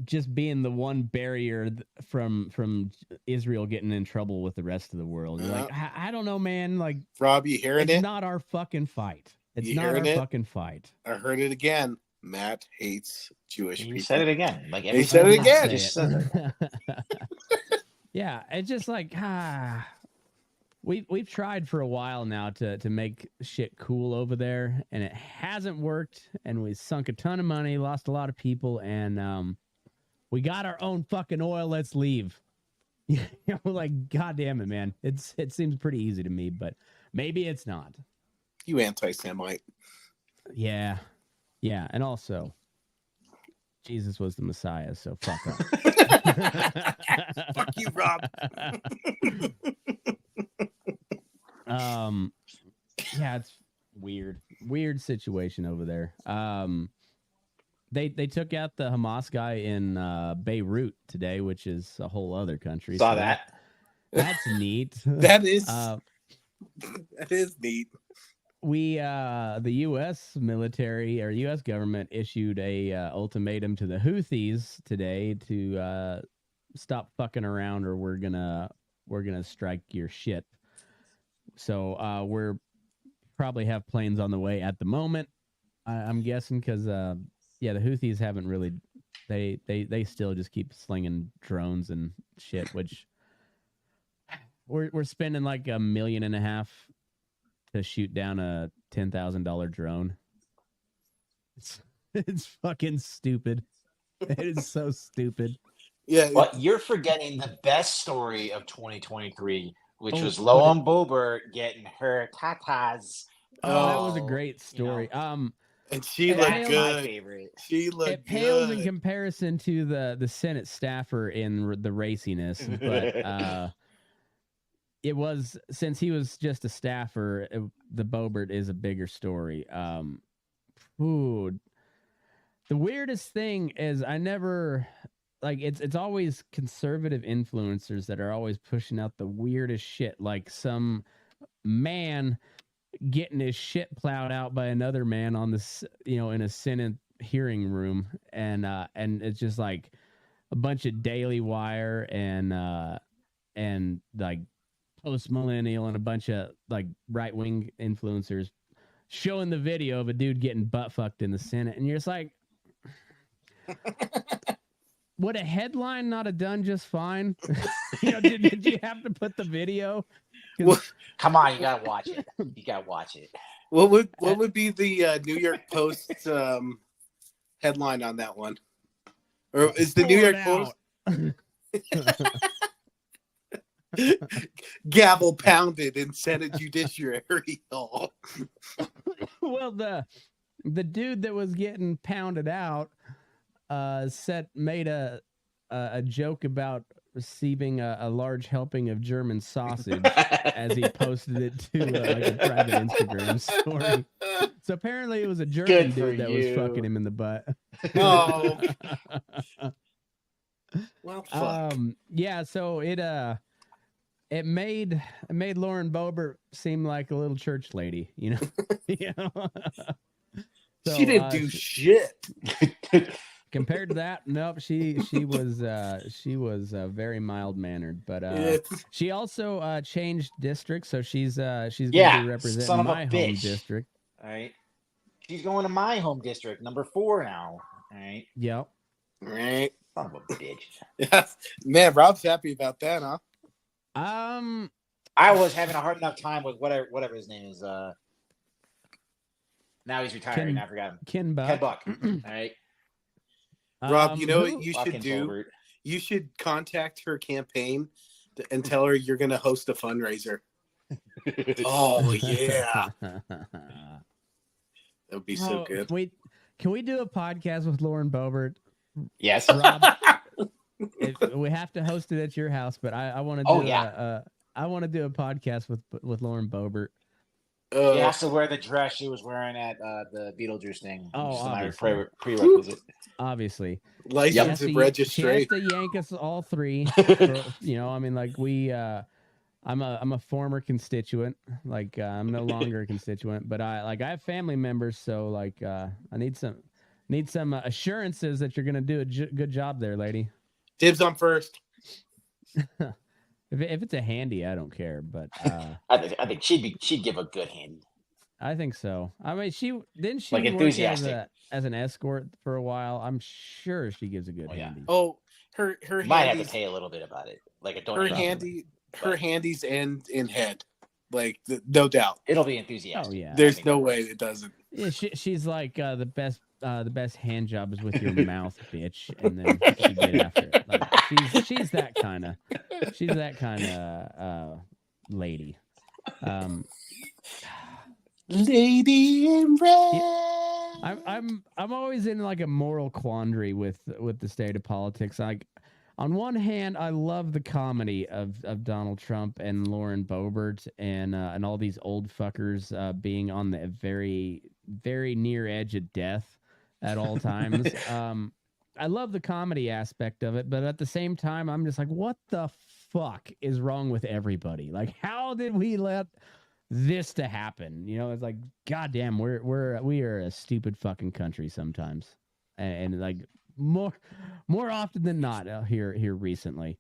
just being the one barrier from Israel getting in trouble with the rest of the world. Like I don't know, man. Like Rob, you hearing it? It's not our fucking fight. It's not our fucking fight. I heard it again. Matt hates Jewish people. You said it again. Like he said it again. Just said it. Yeah, it's just like we've tried for a while now to make shit cool over there, and it hasn't worked. And we sunk a ton of money, lost a lot of people, and we got our own fucking oil. Let's leave. Like, God damn it, man. It seems pretty easy to me, but maybe it's not. You anti-Semite. Yeah. Yeah. And also, Jesus was the Messiah, so fuck up. Fuck you, Rob. Yeah, it's weird situation over there. They took out the Hamas guy in Beirut today, which is a whole other country. Saw that. That's neat. That is neat. We the U.S. military or U.S. government issued a ultimatum to the Houthis today to stop fucking around, or we're gonna strike your shit. So we're probably have planes on the way at the moment. I'm guessing because the Houthis haven't really. They still just keep slinging drones and shit, which we're spending like $1.5 million to shoot down a $10,000 drone. It's fucking stupid. It is so stupid. Yeah, but you're forgetting the best story of 2023, which was Loam Boebert getting her tatas. Oh, that was a great story. And she looked good. My favorite. She looked good. It pales in comparison to the Senate staffer in the raciness, but it was, since he was just a staffer, the Boebert is a bigger story. The weirdest thing is I never, like, it's always conservative influencers that are always pushing out the weirdest shit, like some man getting his shit plowed out by another man on this, in a Senate hearing room, and it's just like a bunch of Daily Wire and like Post Millennial and a bunch of like right wing influencers showing the video of a dude getting butt fucked in the Senate, and you're just like, would a headline not have done just fine? Did you have to put the video? Well, Come on, you gotta watch it. You gotta watch it. what would be the New York Post headline on that one? Or is the New York Post gavel pounded in Senate Judiciary Hall? Well, the dude that was getting pounded out made a joke about receiving a large helping of German sausage as he posted it to like a private Instagram story. So apparently it was a German dude that was fucking him in the butt. Oh. Well, fuck. Yeah, so it made Lauren Boebert seem like a little church lady, you know. So, she didn't do shit. Compared to that, nope. She was very mild mannered, but she also changed districts, so she's gonna be representing my home district. All right, she's going to my home district, number 4 now. All right. Yep. All right. Son of a bitch. Yeah, man, Rob's happy about that, huh? I was having a hard enough time with whatever his name is. Now he's retired. I forgot him. Ken Buck. Ken Buck. All right. Rob, you know what you should Fucking do? Bobert. You should contact her campaign and tell her you're going to host a fundraiser. Oh, yeah. That would be so good. Can we do a podcast with Lauren Boebert? Yes. Rob, we have to host it at your house, but I want to do I want to do a podcast with Lauren Boebert. He has to wear the dress she was wearing at the Beetlejuice thing. Oh, obviously. Prerequisite. Obviously. License and registration. She has to yank us all three. I mean, like I'm a former constituent. Like I'm no longer a constituent, but I have family members, so like I need some assurances that you're gonna do a good job there, lady. Dibs on first. If it's a handy, I don't care. But I think she'd give a good handy. I think so. I mean, she like enthusiastic as an escort for a while. I'm sure she gives a good handy. Oh, her might have to pay a little bit about it. Like a donation. Her handies end in head, like no doubt. It'll be enthusiastic. Oh yeah. There's no way it doesn't. Yeah, she's like the best hand job is with your mouth, bitch, and then she get after it. Like, she's that kind of lady. Lady in red. I'm always in like a moral quandary with the state of politics. Like, on one hand, I love the comedy of Donald Trump and Lauren Boebert and all these old fuckers being on the very, very near edge of death at all times. I love the comedy aspect of it, but at the same time, I'm just like, what the fuck is wrong with everybody? Like, how did we let this to happen? You know, it's like, goddamn, we are a stupid fucking country sometimes, and like more often than not here recently.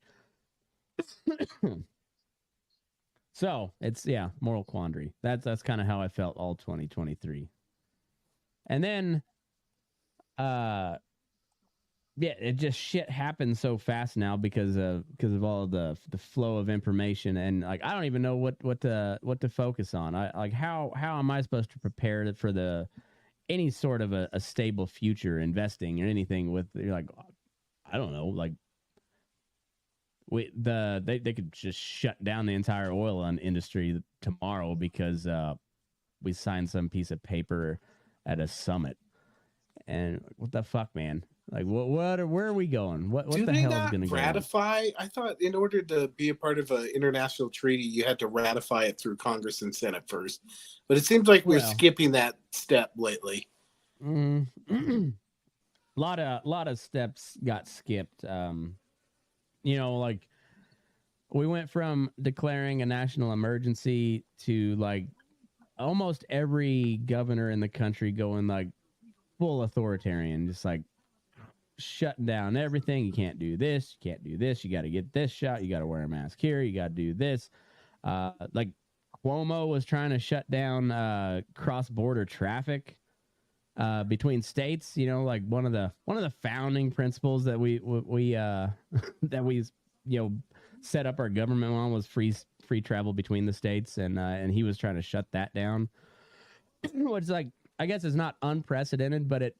So it's moral quandary. That's kind of how I felt all 2023, and then it just shit happens so fast now because of all the flow of information, and like I don't even know what to focus on. How am I supposed to prepare for any sort of a stable future investing or anything with, you're like, I don't know, like they could just shut down the entire oil industry tomorrow because we signed some piece of paper at a summit. And what the fuck, man? Like, where are we going? What the hell is going to ratify? I thought in order to be a part of an international treaty, you had to ratify it through Congress and Senate first. But it seems like we're skipping that step lately. A lot of steps got skipped. Like we went from declaring a national emergency to like almost every governor in the country going like full authoritarian, just like shutting down everything. You can't do this. You can't do this. You got to get this shot. You got to wear a mask here. You got to do this. Like Cuomo was trying to shut down cross-border traffic. between states. You know, like one of the founding principles that we that we set up our government on was free travel between the states, and he was trying to shut that down. Which, like, I guess is not unprecedented, but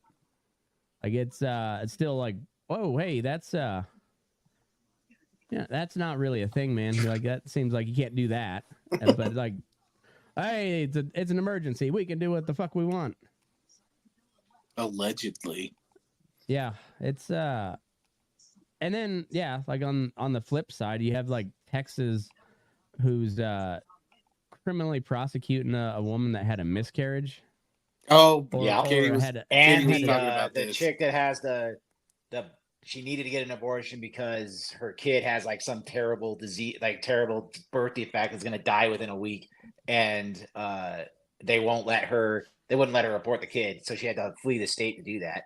it's still like, oh, hey, that's that's not really a thing, man. Like, that seems like you can't do that. But like, hey, it's an emergency. We can do what the fuck we want. Allegedly. Yeah, it's and then like on the flip side, you have like Texas, who's criminally prosecuting a woman that had a miscarriage. Oh, Katie was talking about the this. chick that has the she needed to get an abortion because her kid has like some terrible disease, like terrible birth defect, is going to die within a week, and they wouldn't let her abort the kid, so she had to flee the state to do that.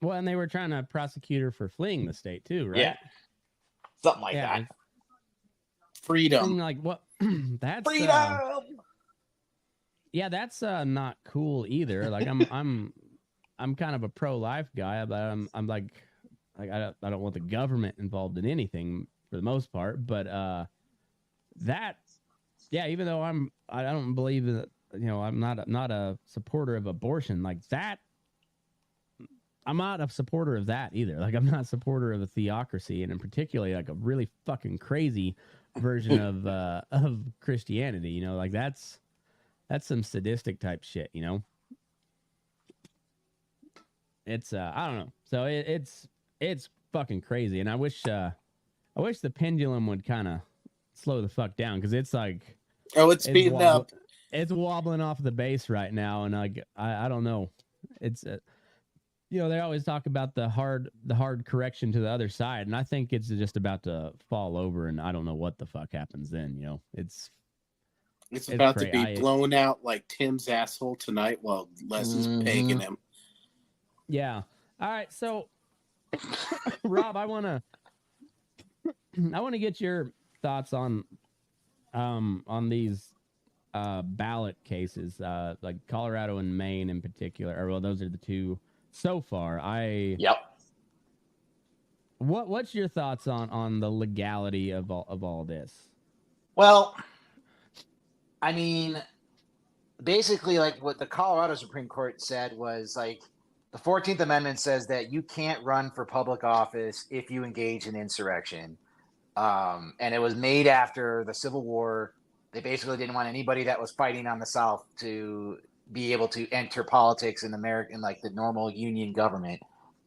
Well, and they were trying to prosecute her for fleeing the state too, right? Yeah, something like that. Freedom. Like, what? That's freedom. Yeah, that's not cool either. Like, I'm kind of a pro-life guy, but I'm like I don't want the government involved in anything for the most part. But that, yeah, even though I don't believe that, I'm not a supporter of abortion like that. I'm not a supporter of that either. Like, I'm not a supporter of a theocracy, and in particularly like a really fucking crazy version of Christianity. Like that's some sadistic type shit. It's I don't know. So it's fucking crazy, and I wish the pendulum would kind of slow the fuck down, because it's like, it's speeding up. It's wobbling off the base right now, and like I don't know. It's they always talk about the hard correction to the other side, and I think it's just about to fall over, and I don't know what the fuck happens then. It's about to be blown out like Tim's asshole tonight while Les is pegging him. Yeah. All right. So, Rob, I want to get your thoughts on these ballot cases, like Colorado and Maine in particular. Or, well, those are the two so far. Yep. What's your thoughts on the legality of all this? Well, I mean, basically, like what the Colorado Supreme Court said was like the 14th Amendment says that you can't run for public office if you engage in insurrection. And it was made after the Civil War. They basically didn't want anybody that was fighting on the South to be able to enter politics in American, like the normal union government.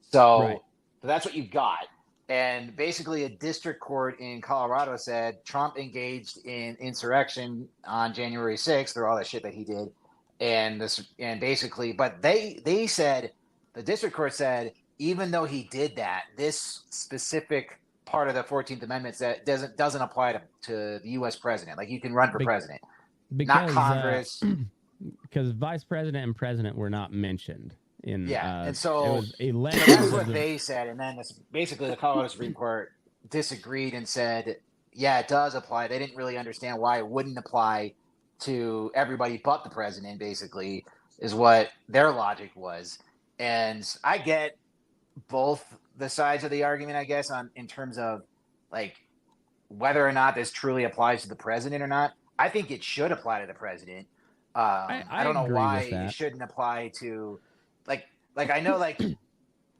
So that's what you've got. And basically a district court in Colorado said Trump engaged in insurrection on January 6th, or all that shit that he did. But they said, the district court said, even though he did that, this specific part of the 14th Amendment that doesn't apply to the U.S. president. Like, you can run for president, not Congress. Because vice president and president were not mentioned. And so it was 11 that's what they said, and then basically the Colorado Supreme Court disagreed and said, yeah, it does apply. They didn't really understand why it wouldn't apply to everybody but the president, basically, is what their logic was. And I get both the sides of the argument, I guess, in terms of like whether or not this truly applies to the president or not. I think it should apply to the president. I don't know why it shouldn't apply to like I know, like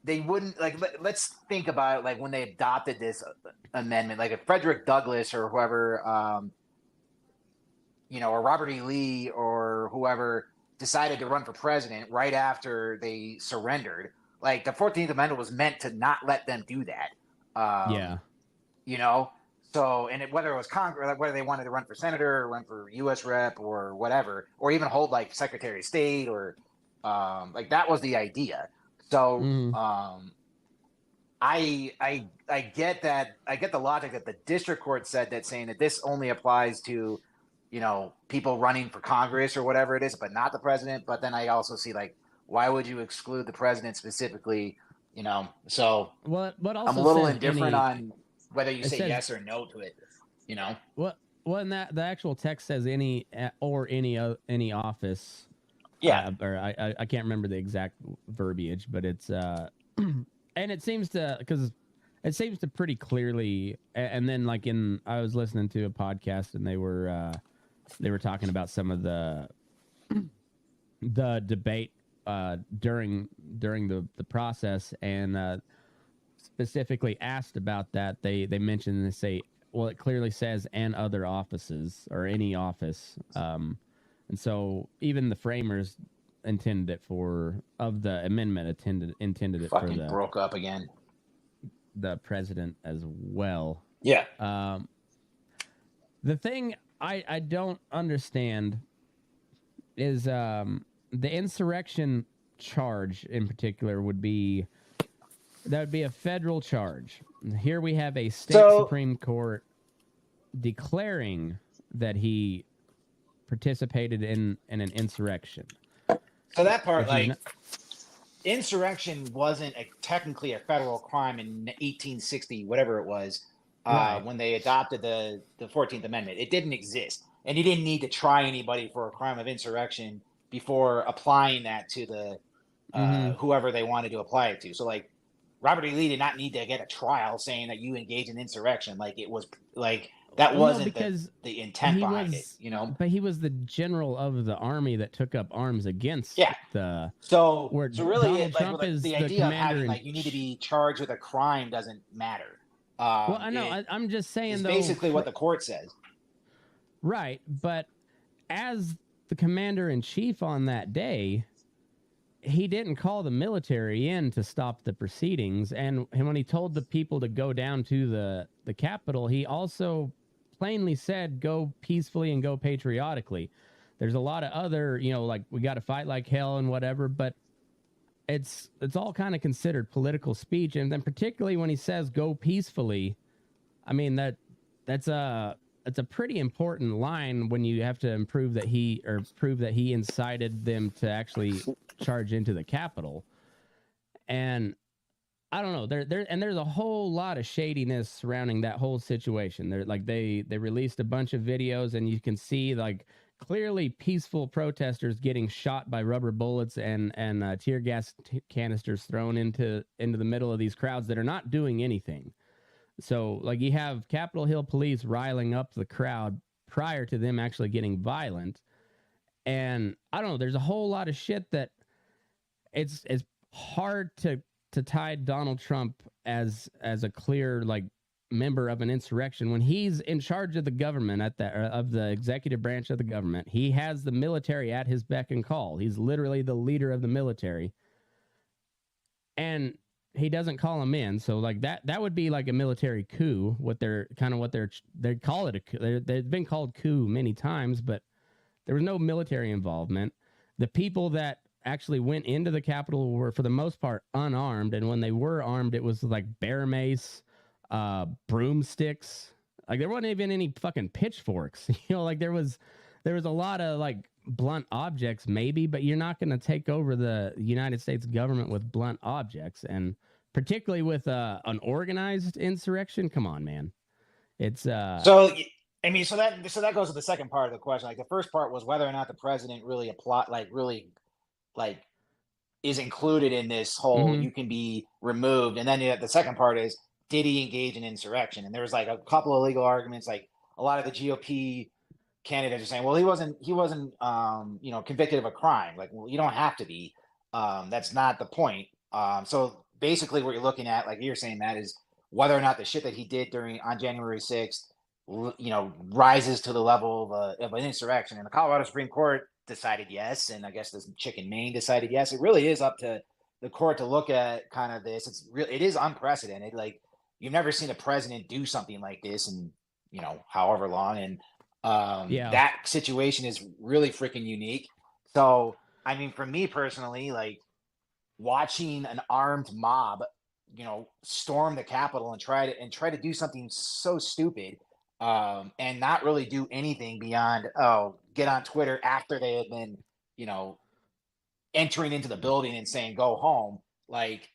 they wouldn't, like, let's think about it, like when they adopted this amendment, like if Frederick Douglass or whoever, or Robert E. Lee or whoever decided to run for president right after they surrendered, like the 14th Amendment was meant to not let them do that. So, and whether it was Congress, like whether they wanted to run for senator or run for U.S. rep or whatever, or even hold like Secretary of State or like that was the idea. So I get that. I get the logic that the district court said, that saying that this only applies to, people running for Congress or whatever it is, but not the president. But then I also see, like, why would you exclude the president specifically? So what also I'm a little indifferent on whether you say yes or no to it. Well, and that the actual text says any office Yeah. Or I can't remember the exact verbiage, but it's and it seems to pretty clearly. And then like I was listening to a podcast and they were talking about some of the debate during the process, and specifically asked about that. They mentioned, they say, well, it clearly says "and other offices" or any office, and so even the framers intended it of the amendment intended it Fucking for the broke up again. The president as well. Yeah. The thing I don't understand is the insurrection charge in particular would be a federal charge. Here we have a state Supreme Court declaring that he participated in an insurrection. So that part, insurrection wasn't technically a federal crime in 1860, whatever it was, when they adopted the 14th Amendment. It didn't exist. And you didn't need to try anybody for a crime of insurrection before applying that to the whoever they wanted to apply it to. So, like, Robert E. Lee did not need to get a trial saying that you engaged in insurrection. Like, it was like that wasn't the intent behind it, you know. But he was the general of the army that took up arms against the. So Donald really, Trump is the the idea of having commander like you need to be charged with a crime doesn't matter. Well, I know. I'm just saying, though. Basically, what the court says. Right, but as the commander-in-chief on that day, he didn't call the military in to stop the proceedings, and when he told the people to go down to the Capitol, he also plainly said, go peacefully and go patriotically. There's a lot of other, like, we got to fight like hell and whatever, but it's all kind of considered political speech, and then particularly when he says go peacefully, I mean, that's a pretty important line when you have to prove that he incited them to actually charge into the Capitol. And I don't know, there's a whole lot of shadiness surrounding that whole situation. They released a bunch of videos, and you can see like clearly peaceful protesters getting shot by rubber bullets and tear gas canisters thrown into the middle of these crowds that are not doing anything. So, like, you have Capitol Hill police riling up the crowd prior to them actually getting violent. And I don't know, there's a whole lot of shit that it's hard to tie Donald Trump as a clear, like, member of an insurrection when he's in charge of the government of the executive branch of the government. He has the military at his beck and call. He's literally the leader of the military. And he doesn't call them in, so like that would be like a military coup. They call it a coup. They've been called coup many times, but there was no military involvement. The people that actually went into the Capitol were, for the most part, unarmed, and when they were armed, it was like bear mace, broomsticks. Like, there wasn't even any fucking pitchforks. Like, there was a lot of like blunt objects maybe, but you're not going to take over the United States government with blunt objects, and particularly with an organized insurrection. Come on, man. It's so I mean, so that goes to the second part of the question. Like, the first part was whether or not the president really is included in this whole you can be removed, and then the second part is, did he engage in insurrection? And there was like a couple of legal arguments. Like, a lot of the GOP candidates are saying, well, he wasn't convicted of a crime. Like, well, you don't have to be. That's not the point. So basically what you're looking at, like you're saying, Matt, is whether or not the shit that he did on January 6th, rises to the level of an insurrection. And the Colorado Supreme Court decided yes, and I guess the chick in Maine decided yes. It really is up to the court to look at kind of this. It is unprecedented. Like, you've never seen a president do something like this in however long, and that situation is really freaking unique. So, I mean, for me personally, like, watching an armed mob, storm the Capitol and try to do something so stupid, and not really do anything beyond get on Twitter after they had been, entering into the building and saying go home, like,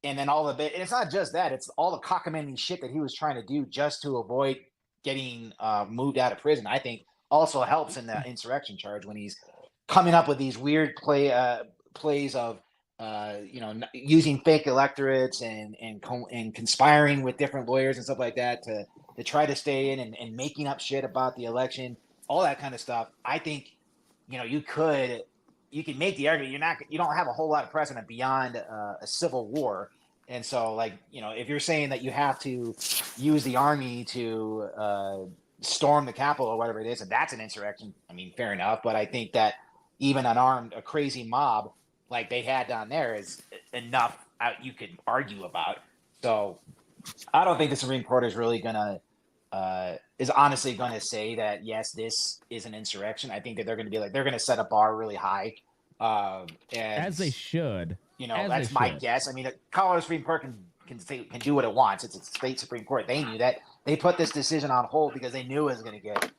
and then and it's not just that, it's all the cockamamie shit that he was trying to do just to avoid getting moved out of prison. I think also helps in the insurrection charge when he's coming up with these weird plays of using fake electorates and conspiring with different lawyers and stuff like that to try to stay in and making up shit about the election, all that kind of stuff. I think you can make the argument you don't have a whole lot of precedent beyond a civil war. And so, if you're saying that you have to use the army to storm the Capitol or whatever it is, and that's an insurrection, I mean, fair enough. But I think that even a crazy mob like they had down there is enough you could argue about. So I don't think the Supreme Court is really is honestly going to say that, yes, this is an insurrection. I think that they're going to set a bar really high. As they should. That's my guess. I mean, the Colorado Supreme Court can do what it wants. It's a state Supreme Court. They knew that. They put this decision on hold because they knew it was going to get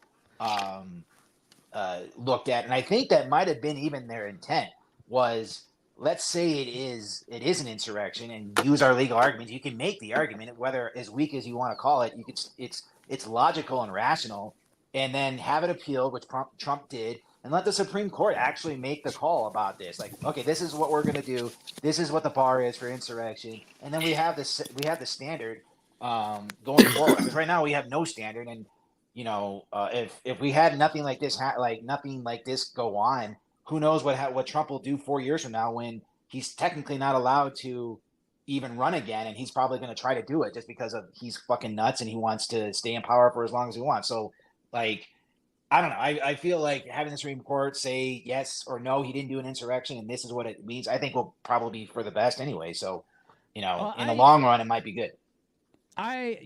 looked at. And I think that might have been even their intent was, let's say it is an insurrection and use our legal arguments. You can make the argument, whether as weak as you want to call it, it's logical and rational, and then have it appealed, which Trump did, and let the Supreme Court actually make the call about this. Like, okay, this is what we're going to do. This is what the bar is for insurrection. And then we have the standard going forward. Because right now we have no standard. And, if we had nothing like this, go on, who knows what Trump will do 4 years from now when he's technically not allowed to even run again. And he's probably going to try to do it just because he's fucking nuts and he wants to stay in power for as long as he wants. So, I don't know. I feel like having the Supreme Court say yes or no, he didn't do an insurrection, and this is what it means, I think will probably be for the best anyway. So, in the long run, it might be good. I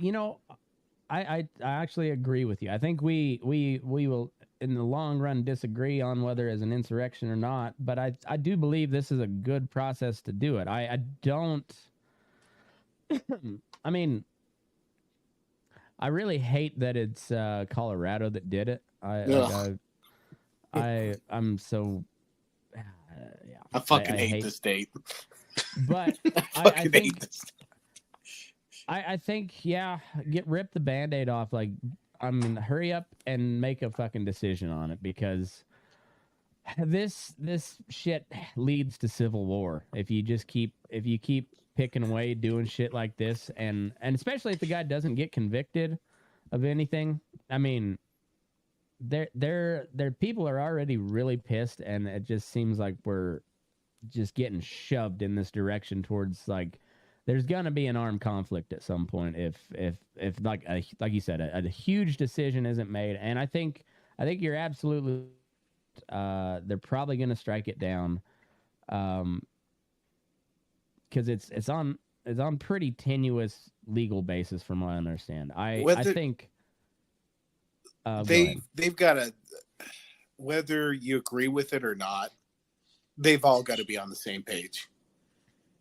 actually agree with you. I think we will, in the long run, disagree on whether it's an insurrection or not. But I do believe this is a good process to do it. I don't. I mean, I really hate that it's Colorado that did it. I'm so I fucking hate the state. But I think hate this. I think rip the Band-Aid off. Hurry up and make a fucking decision on it, because this shit leads to civil war if you keep picking away doing shit like this, and especially if the guy doesn't get convicted of anything. I mean, their people are already really pissed, and it just seems like we're just getting shoved in this direction towards there's gonna be an armed conflict at some point if like you said a huge decision isn't made. And I think you're absolutely they're probably gonna strike it down because it's on pretty tenuous legal basis from what I understand. I think they've got to, whether you agree with it or not, they've all got to be on the same page.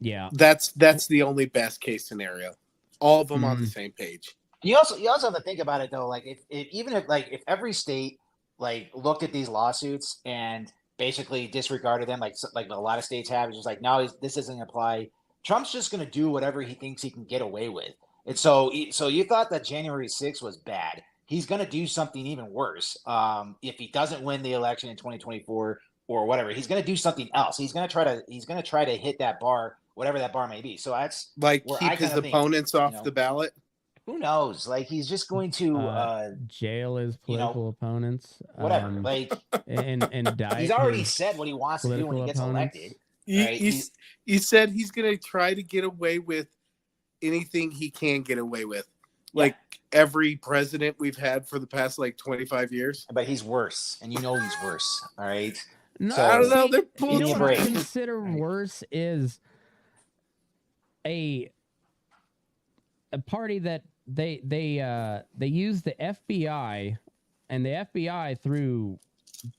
Yeah, that's the only best case scenario. All of them on the same page. You also have to think about it though. If every state looked at these lawsuits and basically disregarded them, like a lot of states have, it's just no, this doesn't apply. Trump's just going to do whatever he thinks he can get away with. And so you thought that January 6th was bad. He's going to do something even worse. If he doesn't win the election in 2024 or whatever, he's going to do something else. He's going to try to hit that bar, whatever that bar may be. So that's keep his opponents off the ballot. Who knows? He's just going to jail his political opponents. Whatever. And he's already said what he wants to do when he gets elected. He said he's going to try to get away with anything he can get away with. Every president we've had for the past 25 years. But he's worse, and he's worse. All right. No, I don't know. They're what I consider worse is a party that they use the FBI, and the FBI through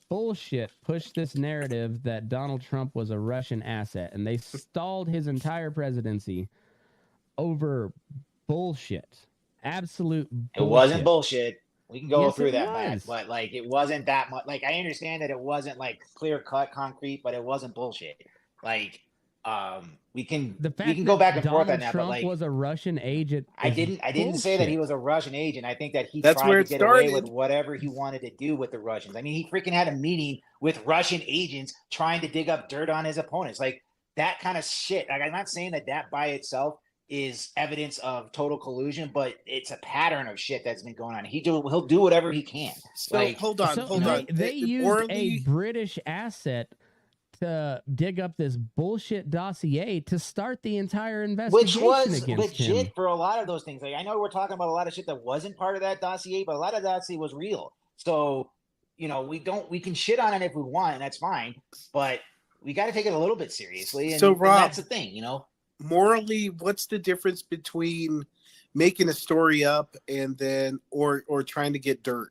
bullshit pushed this narrative that Donald Trump was a Russian asset, and they stalled his entire presidency over bullshit. Absolute bullshit. It wasn't bullshit. We can go through that, Matt, but it wasn't that much. I understand that it wasn't clear cut concrete, but it wasn't bullshit. We can The fact we can go back and Donald forth on that, Trump but like was a Russian agent. I didn't say that he bullshit. was a Russian agent. I think that he That's tried where to it get away with started. whatever he wanted to do with the Russians. I mean, he freaking had a meeting with Russian agents trying to dig up dirt on his opponents. Like that kind of shit. Like I'm not saying that by itself is evidence of total collusion, but it's a pattern of shit that's been going on. He'll do whatever he can. So Like hold on. They used Morally, a British asset to dig up this bullshit dossier to start the entire which investigation was against legit him. for a lot of those things. Like I know we're talking about a lot of shit that wasn't part of that dossier, but a lot of that dossier was real. So, we can shit on it if we want, and that's fine, but we got to take it a little bit seriously. And, So, Rob, and that's the thing, morally, what's the difference between making a story up and then or trying to get dirt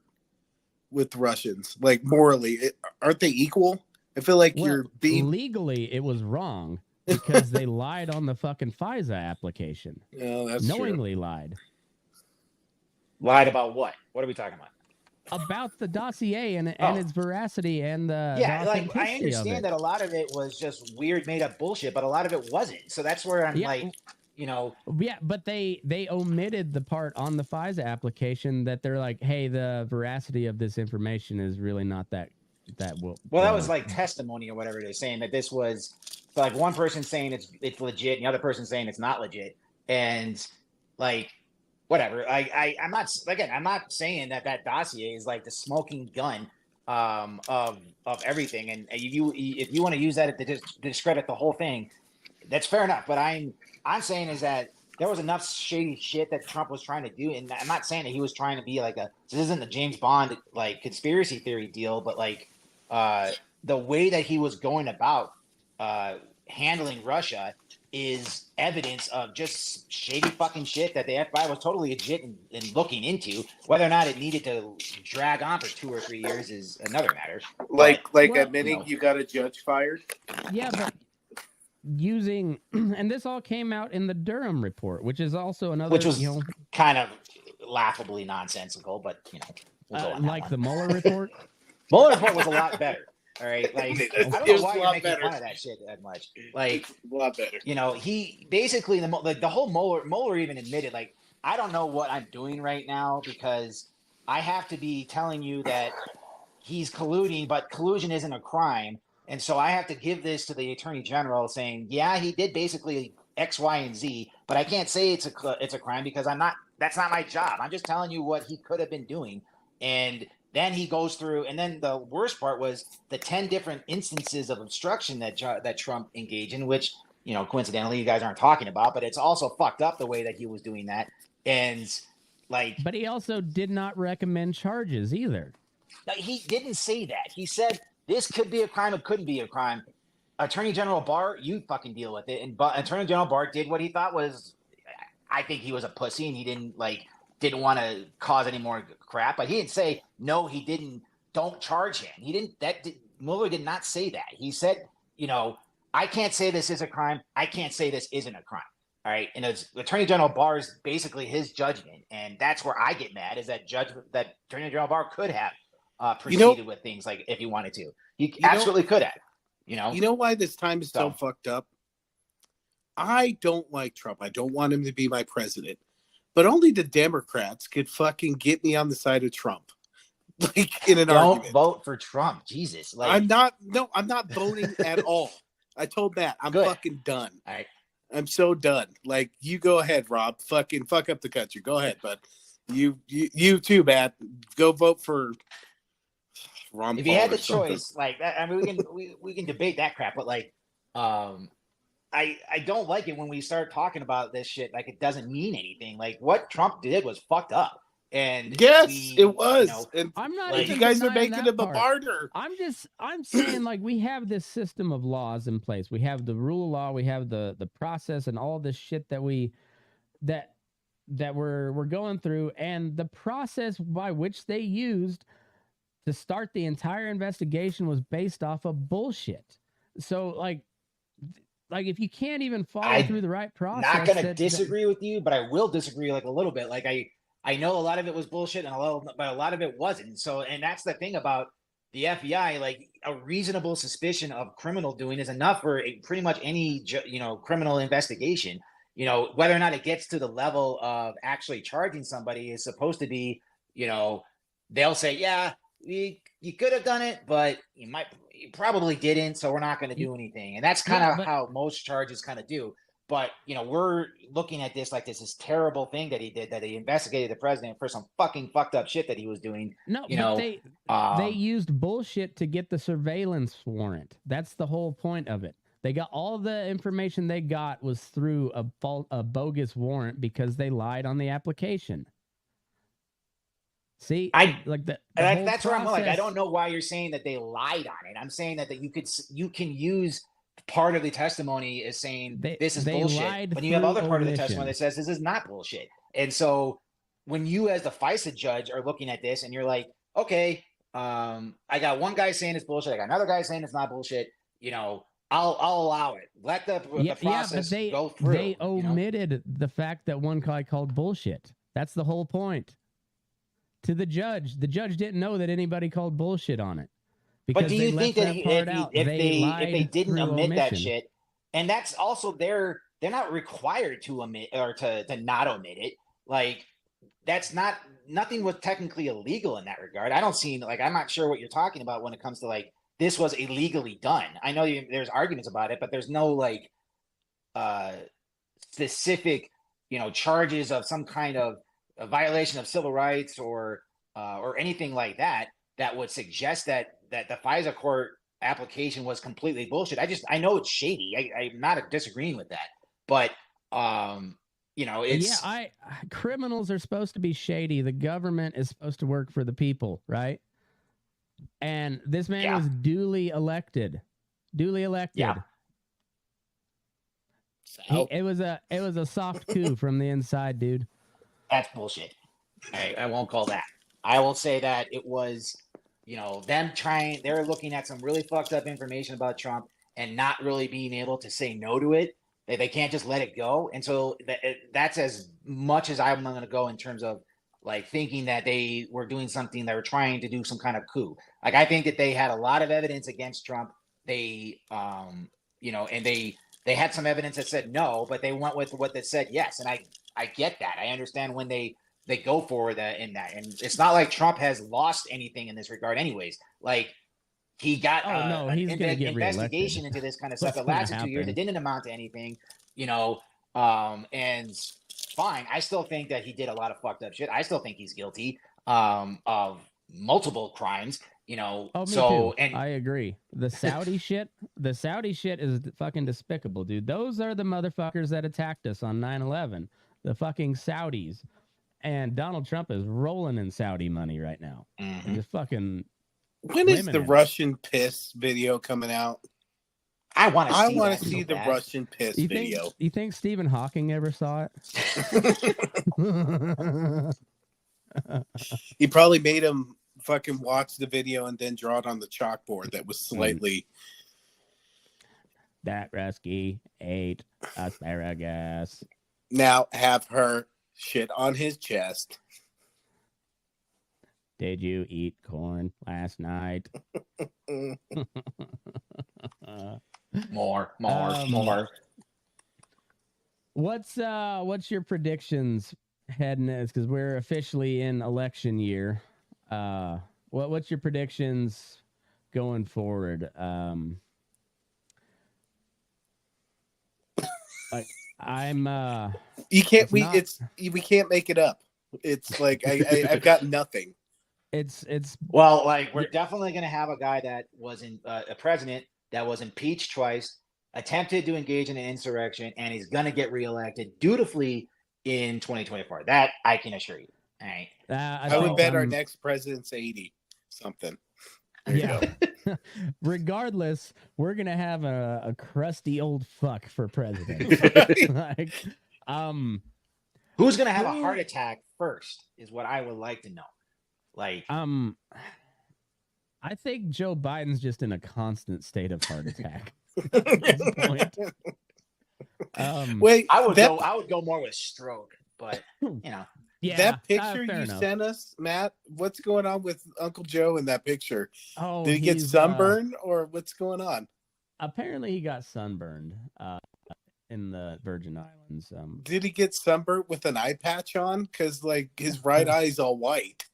with Russians? Like morally, aren't they equal? I feel like you're being legally it was wrong because they lied on the fucking FISA application. Yeah, that's knowingly true. lied. Lied about what? What are we talking about? About the dossier and its veracity and the like I authenticity of understand it. that a lot of it was just weird made up bullshit, but a lot of it wasn't. So that's where I'm Yeah, but they omitted the part on the FISA application that they're like, hey, the veracity of this information is really not that well. Well, that was like testimony or whatever it is, saying that this was like one person saying it's legit, and the other person saying it's not legit, and like whatever. I'm not saying that dossier is like the smoking gun of everything, and if you want to use that to discredit the whole thing, that's fair enough. But I'm saying is that there was enough shady shit that Trump was trying to do, and I'm not saying that he was trying to be like this isn't the James Bond like conspiracy theory deal, but like the way that he was going about handling Russia is evidence of just shady fucking shit that the FBI was totally legit in looking into. Whether or not it needed to drag on for 2 or 3 years is another matter. Admitting you got a judge fired. Yeah, but using and this all came out in the Durham report, which is also another, which was kind of laughably nonsensical, but we'll go on like the Mueller report. Mueller report was a lot better. All right, like I don't know why you're making fun of that shit that much. Like a lot better. He basically the whole Mueller even admitted, like, I don't know what I'm doing right now because I have to be telling you that he's colluding, but collusion isn't a crime, and so I have to give this to the Attorney General saying, yeah, he did basically X, Y, and Z, but I can't say it's a crime because that's not my job. I'm just telling you what he could have been doing, and then he goes through, and then the worst part was the 10 different instances of obstruction that Trump engaged in, which, coincidentally, you guys aren't talking about, but it's also fucked up the way that he was doing that. And but he also did not recommend charges either. He didn't say that. He said this could be a crime, it couldn't be a crime. Attorney General Barr, you fucking deal with it. And Attorney General Barr did what he thought was, I think he was a pussy, and he didn't want to cause any more crap, but he didn't say, no, he didn't, don't charge him. Mueller did not say that. He said, I can't say this is a crime. I can't say this isn't a crime. All right. And it's Attorney General Barr is basically his judgment. And that's where I get mad, is that Attorney General Barr could have proceeded with things like if he wanted to. He absolutely could have. You know why this time is so fucked up? I don't like Trump. I don't want him to be my president. But only the Democrats could fucking get me on the side of Trump, like in an argument. Don't vote for Trump, Jesus! I'm not voting at all. I told Matt I'm fucking done. All right, I'm so done. Like, you go ahead, Rob. Fucking fuck up the country. Go ahead, bud. You too, Matt. Go vote for Ron if Paul you had the something. choice, we can debate that crap, but I don't like it when we start talking about this shit like it doesn't mean anything. Like, what Trump did was fucked up. And yes, it was. And I'm not. Like, you guys are making him a martyr. I'm saying, like, we have this system of laws in place. We have the rule of law. We have the process and all this shit that we're going through, and the process by which they used to start the entire investigation was based off of bullshit. So, like if you can't even follow through the right process, not going to disagree with you, but I will disagree like a little bit. Like I know a lot of it was bullshit, but a lot of it wasn't. So, and that's the thing about the FBI, like a reasonable suspicion of criminal doing is enough for pretty much any, criminal investigation. Whether or not it gets to the level of actually charging somebody is supposed to be, they'll say, yeah, you could have done it, but you probably didn't. So we're not going to do anything. And that's kind of how most charges kind of do. But, we're looking at this like this is terrible thing that he did, that he investigated the president for some fucking fucked up shit that he was doing. No, but they used bullshit to get the surveillance warrant. That's the whole point of it. They got all the information they got was through a bogus warrant because they lied on the application. See, that's where I'm like, I don't know why you're saying that they lied on it. I'm saying that you can use part of the testimony is saying this is bullshit, when you have other part of the testimony that says this is not bullshit. And so when you as the FISA judge are looking at this and you're like, okay, I got one guy saying it's bullshit, I got another guy saying it's not bullshit, I'll allow it. Let the process go through. They omitted the fact that one guy called bullshit. That's the whole point. To the judge didn't know that anybody called bullshit on it. But do you think that if they didn't omit that shit, and that's also they're not required to omit or to not omit it. Like nothing was technically illegal in that regard. I don't see I'm not sure what you're talking about when it comes to like this was illegally done. I know there's arguments about it, but there's no specific charges of some kind of a violation of civil rights or anything like that would suggest that the FISA court application was completely bullshit. I know it's shady. I'm not disagreeing with that, but it's criminals are supposed to be shady. The government is supposed to work for the people, right? And this man was duly elected. Yeah. So. It was a soft coup from the inside, dude. That's bullshit. I won't call that. I will say that it was, they're looking at some really fucked up information about Trump and not really being able to say no to it. They can't just let it go. And so that's as much as I'm going to go in terms of like thinking that they were doing something, they were trying to do some kind of coup. Like, I think that they had a lot of evidence against Trump. They, and they had some evidence that said no, but they went with what that said yes. And I get that. I understand when they go for that in that. And it's not like Trump has lost anything in this regard anywa's. Like, he got he's gonna get investigation into this kind of stuff that lasted 2 years. It didn't amount to anything, and fine. I still think that he did a lot of fucked up shit. I still think he's guilty of multiple crimes, Oh, me too. And I agree. The Saudi shit is fucking despicable, dude. Those are the motherfuckers that attacked us on 9/11. The fucking Saudis. And Donald Trump is rolling in Saudi money right now. Mm-hmm. Just fucking. When is the Russian piss video coming out? I want to see the Russian piss video. You think Stephen Hawking ever saw it? He probably made him fucking watch the video and then draw it on the chalkboard that was slightly. That Rusky ate asparagus. Now have her shit on his chest. Did you eat corn last night? More. What's your predictions heading is because we're officially in election year. What's your predictions going forward? You can't. We can't make it up. It's like I've got nothing. It's well, like we're definitely going to have a guy that was a president that was impeached twice, attempted to engage in an insurrection, and he's going to get reelected dutifully in 2024. That I can assure you. All right. I would bet our next president's 80 something. There you go. Regardless, we're gonna have a crusty old fuck for president. Who's gonna have a heart attack first is what I would like to know. Like, I think Joe Biden's just in a constant state of heart attack. At this point. Wait, I would go more with stroke, but Yeah, that picture fair you enough. sent us, Matt. What's going on with Uncle Joe in that picture? Oh, Did he get he's, sunburned or what's going on? apparently, he got sunburned in the Virgin Islands. Did he get sunburned with an eye patch on? Because like his right eye's all white.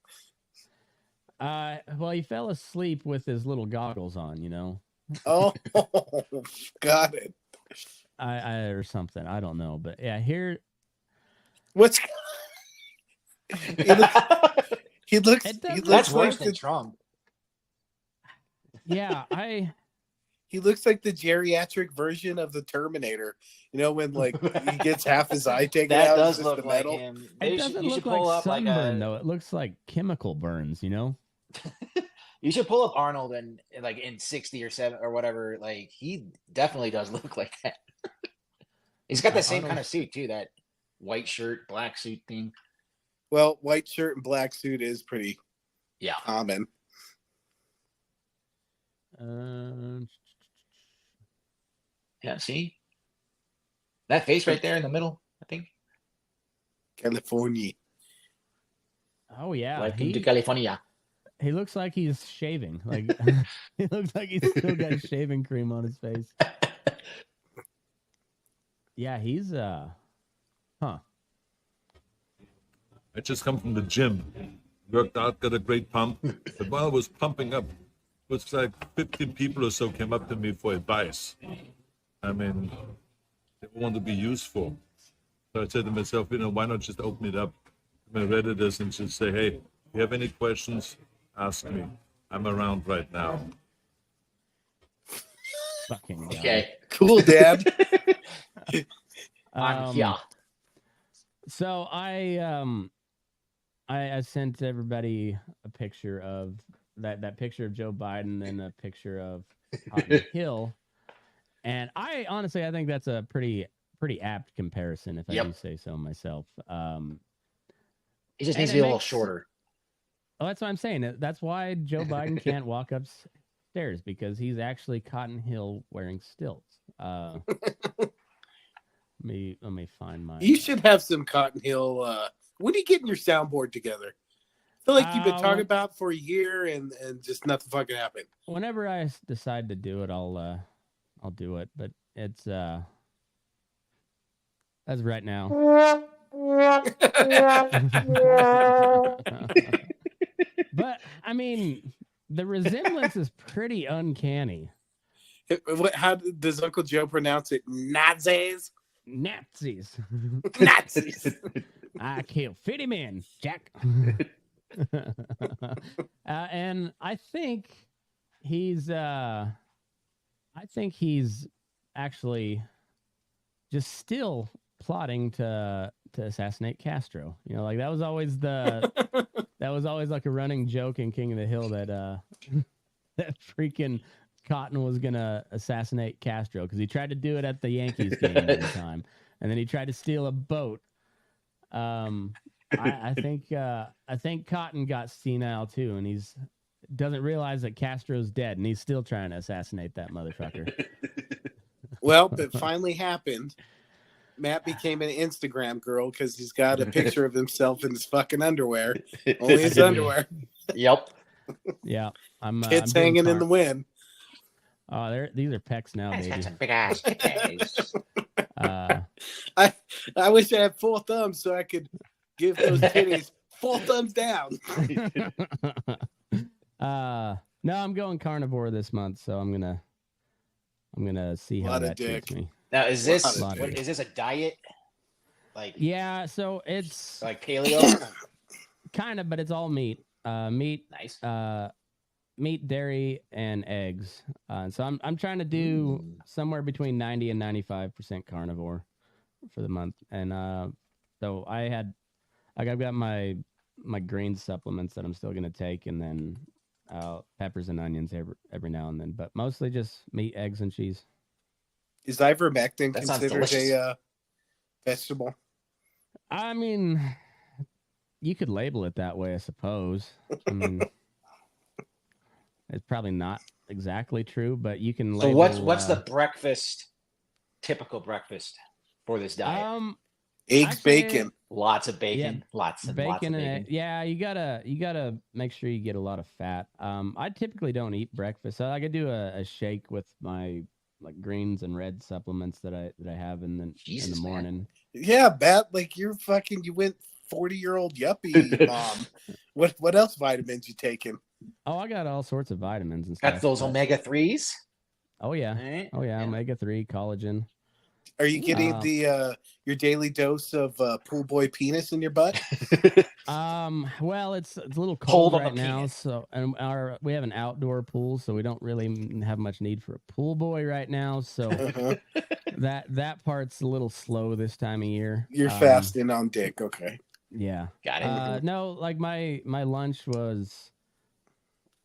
Well, he fell asleep with his little goggles on, you know. Oh, got it. Or something. I don't know, but yeah, here What's he looks It does he look- That's looks worse like than the, Trump. yeah, he looks like the geriatric version of the Terminator. You know when like he gets half his eye taken That out. it's does just look the like metal. him. it You doesn't should look pull like up like sunburn a. though. It looks like chemical burns, you know. You should pull up Arnold and like in 60 or 7 or whatever. Like he definitely does look like that. He's got the same kind of Arnold's- suit too. That white shirt, black suit thing. Well, white shirt and black suit is pretty Yeah. common. Yeah. See that face right there in the middle. I think. California. Oh yeah, Welcome to California. he looks like he's shaving. Like he looks like he's still got shaving cream on his face. Yeah, he's I just come from the gym, worked out, got a great pump. But while I was pumping up, it was like 15 people or so came up to me for advice. I mean, they want to be useful. So I said to myself, why not just open it up to my Redditors and just say, hey, if you have any questions, ask me. I'm around right now. fucking guy. Okay. Cool, Dad. I'm here. So I sent everybody a picture of that picture of Joe Biden and a picture of Cotton Hill, and I think that's a pretty apt comparison, if I do say so myself. He just and needs it to be a little makes- shorter. Oh, that's what I'm saying. That's why Joe Biden can't walk upstairs, because he's actually Cotton Hill wearing stilts. Let me find my. You should have some Cotton Hill. When are you getting your soundboard together? I feel like you've been talking about for a year and just nothing fucking happened. Whenever I decide to do it, I'll do it. But it's as right now. But I mean, the resemblance is pretty uncanny. How does Uncle Joe pronounce it? Nazis. Nazis. Nazis. I kill 50 men, Jack. And I think he's actually just still plotting to assassinate Castro. You know, like that was always like a running joke in King of the Hill that that freaking Cotton was gonna assassinate Castro, because he tried to do it at the Yankees game one time, and then he tried to steal a boat. I think Cotton got senile too, and he's doesn't realize that Castro's dead, and he's still trying to assassinate that motherfucker. Well, it finally happened. Matt became an Instagram girl because he's got a picture of himself in his fucking underwear. Only his underwear. Yep. Yeah, I'm. Kids I'm doing hanging in the wind. Oh, these are pecs now, He's got baby. some big ass titties. I wish I had 4 thumbs so I could give those titties 4 thumbs down. No, I'm going carnivore this month, so I'm gonna see how Lot of that treats dick. me. Now, is this Lot of what, is this a diet? Like Yeah, so it's like paleo? kind of, but it's all meat. Meat, Nice. meat, dairy, and eggs. So I'm trying to do somewhere between 90 and 95% carnivore for the month. And so I've got my green supplements that I'm still gonna take, and then peppers and onions every now and then, but mostly just meat, eggs, and cheese. Is ivermectin That sounds considered delicious. a vegetable? I mean, you could label it that way, I suppose. I mean, it's probably not exactly true, but you can label. So what's the breakfast? Typical breakfast for this diet. Eggs, Actually, bacon. Lots of bacon. Yeah, Lots of bacon bacon. and yeah, you gotta make sure you get a lot of fat. I typically don't eat breakfast, so I could do a shake with my like greens and red supplements that I have in the Jesus, man. morning. Yeah, Bat, like you're fucking. You went 40-year-old yuppie mom. What else vitamins you taking? Oh, I got all sorts of vitamins and Got stuff. those but- omega-3s. Oh yeah, Right? oh yeah, omega-3, collagen. Are you getting your daily dose of pool boy penis in your butt? Well, it's a little Cold cold on the right now, penis. so and we have an outdoor pool, so we don't really have much need for a pool boy right now. So Uh-huh. that part's a little slow this time of year. You're fasting on dick, okay? Yeah. Got it. No, like my lunch was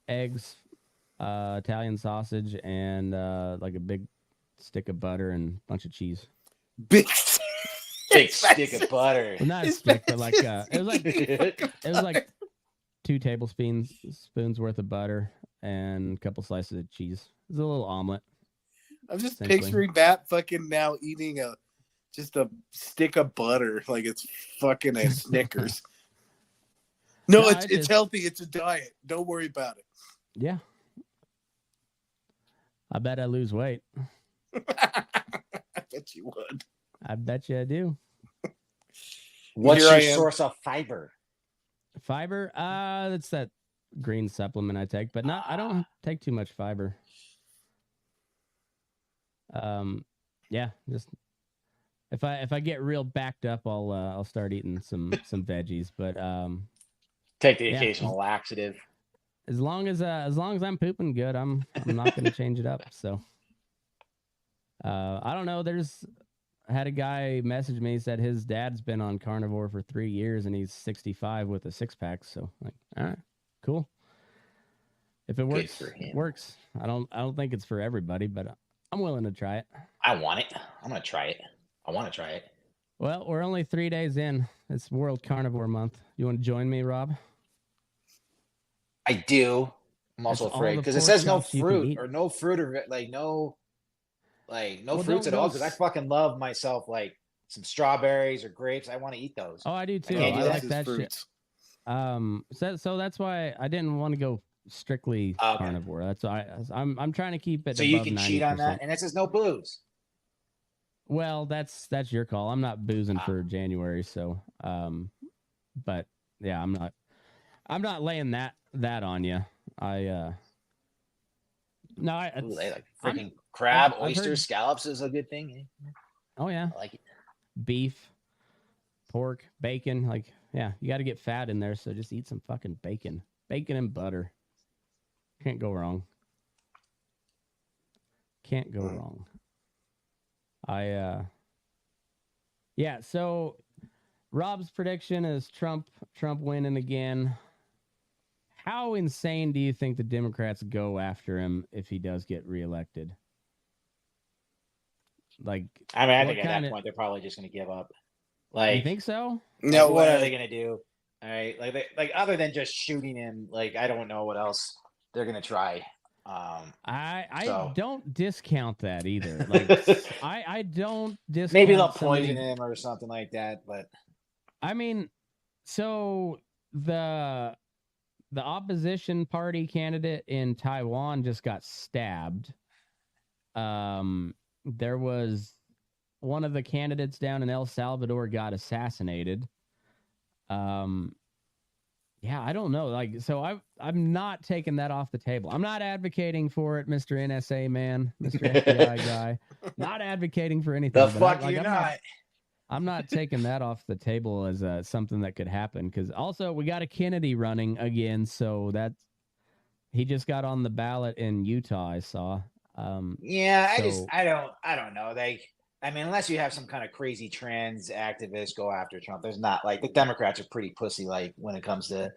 eggs, Italian sausage, and like a big stick of butter and a bunch of cheese. Big stick of butter. Well, not a stick, but like it was like 2 tablespoons worth of butter and a couple slices of cheese. It was a little omelet. I'm just essentially. picturing Bat fucking now eating just a stick of butter like it's fucking a Snickers. No, it's healthy. It's a diet. Don't worry about it. Yeah. I bet I lose weight. I bet you would. I bet you I do. What's Here I your am. source of fiber? Fiber? That's that green supplement I take, but I don't take too much fiber. Yeah, just if I get real backed up, I'll start eating some veggies, but Take the yeah. occasional laxative. as long as I'm pooping good, I'm not going to change it up. So I don't know. I had a guy message me, said his dad's been on carnivore for 3 years and he's 65 with a 6-pack. So like, all right, cool. If it works, it works. I don't think it's for everybody, but I'm willing to try it. I want it. I'm gonna try it. I want to try it. Well, we're only 3 days in. It's World Carnivore Month. You want to join me, Rob? I do. I'm also That's all afraid the because it pork says no chops you can fruit eat. or no fruit or no Well, fruits don't at all. go Because I fucking love myself like some strawberries or grapes. I want to eat those. Oh, I do too. can't I do like This is that shit. fruits. So that's why I didn't want to go strictly Okay. carnivore. That's why I'm trying to keep it. So you above can cheat on 90%. that, and it says no booze. Well, that's your call. I'm not boozing for January, so but yeah, I'm not laying that on you. No, Ooh, they like freaking crab, I've oysters, heard- scallops is a good thing. Oh yeah, I like it. beef, pork, bacon. Like, yeah, you got to get fat in there. So just eat some fucking bacon and butter. Can't go wrong. Can't go wrong. Yeah. So Rob's prediction is Trump winning again. How insane do you think the Democrats go after him if he does get reelected? Like, I mean, I what think at that kinda- point they're probably just going to give up. you Like, think so? No, what are they going to do? All right, like other than just shooting him, like I don't know what else they're going to try. I So- don't discount that either. Like, I don't discount. Maybe they'll somebody- poison him or something like that. But I mean, so the opposition party candidate in Taiwan just got stabbed. There was one of the candidates down in El Salvador got assassinated. Yeah, I don't know. Like, so I'm not taking that off the table. I'm not advocating for it, Mr. NSA man, Mr. FBI guy. Not advocating for anything. the but fuck you're not. I'm not taking that off the table as something that could happen, because also we got a Kennedy running again, so he just got on the ballot in Utah. I saw. Yeah, so- I don't know. I mean, unless you have some kind of crazy trans activist go after Trump, there's not like the Democrats are pretty pussy like when it comes to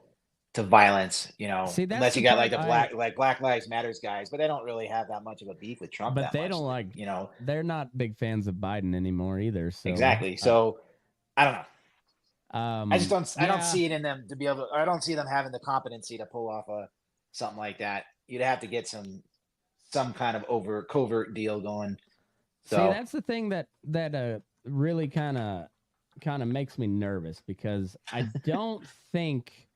violence, you know. See, that's unless you the got like the part Black Lives Matters guys, but they don't really have that much of a beef with Trump. But that they much, don't like, you know. they're not big fans of Biden anymore either. So Exactly. So I don't know. I just don't. I yeah. don't see it in them to be able. I don't see them having the competency to pull off something like that. You'd have to get some kind of covert deal going. So See, that's the thing that really kind of kind of makes me nervous because I don't think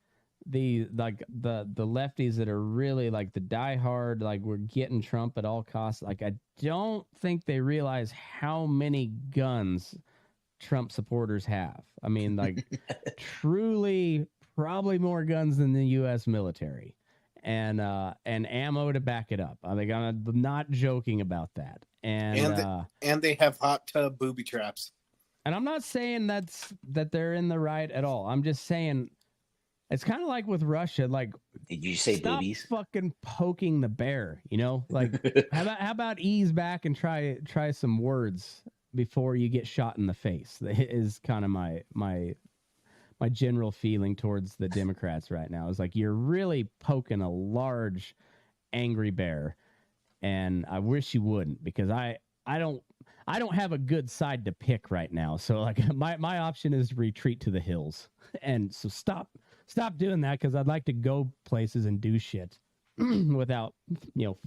the lefties that are really like the diehard, like we're getting Trump at all costs. Like I don't think they realize how many guns Trump supporters have. I mean, like truly, probably more guns than the U.S. military, and ammo to back it up. I think I'm not joking about that. And they have hot tub booby traps. And I'm not saying that they're in the right at all. I'm just saying it's kind of like with Russia. Like, did you say stop boobies? fucking poking the bear? You know, like how about ease back and try some words before you get shot in the face? Is kind of my general feeling towards the Democrats right now. Is like you're really poking a large, angry bear, and I wish you wouldn't, because I don't have a good side to pick right now. So like my option is to retreat to the hills, and so stop doing that, because I'd like to go places and do shit without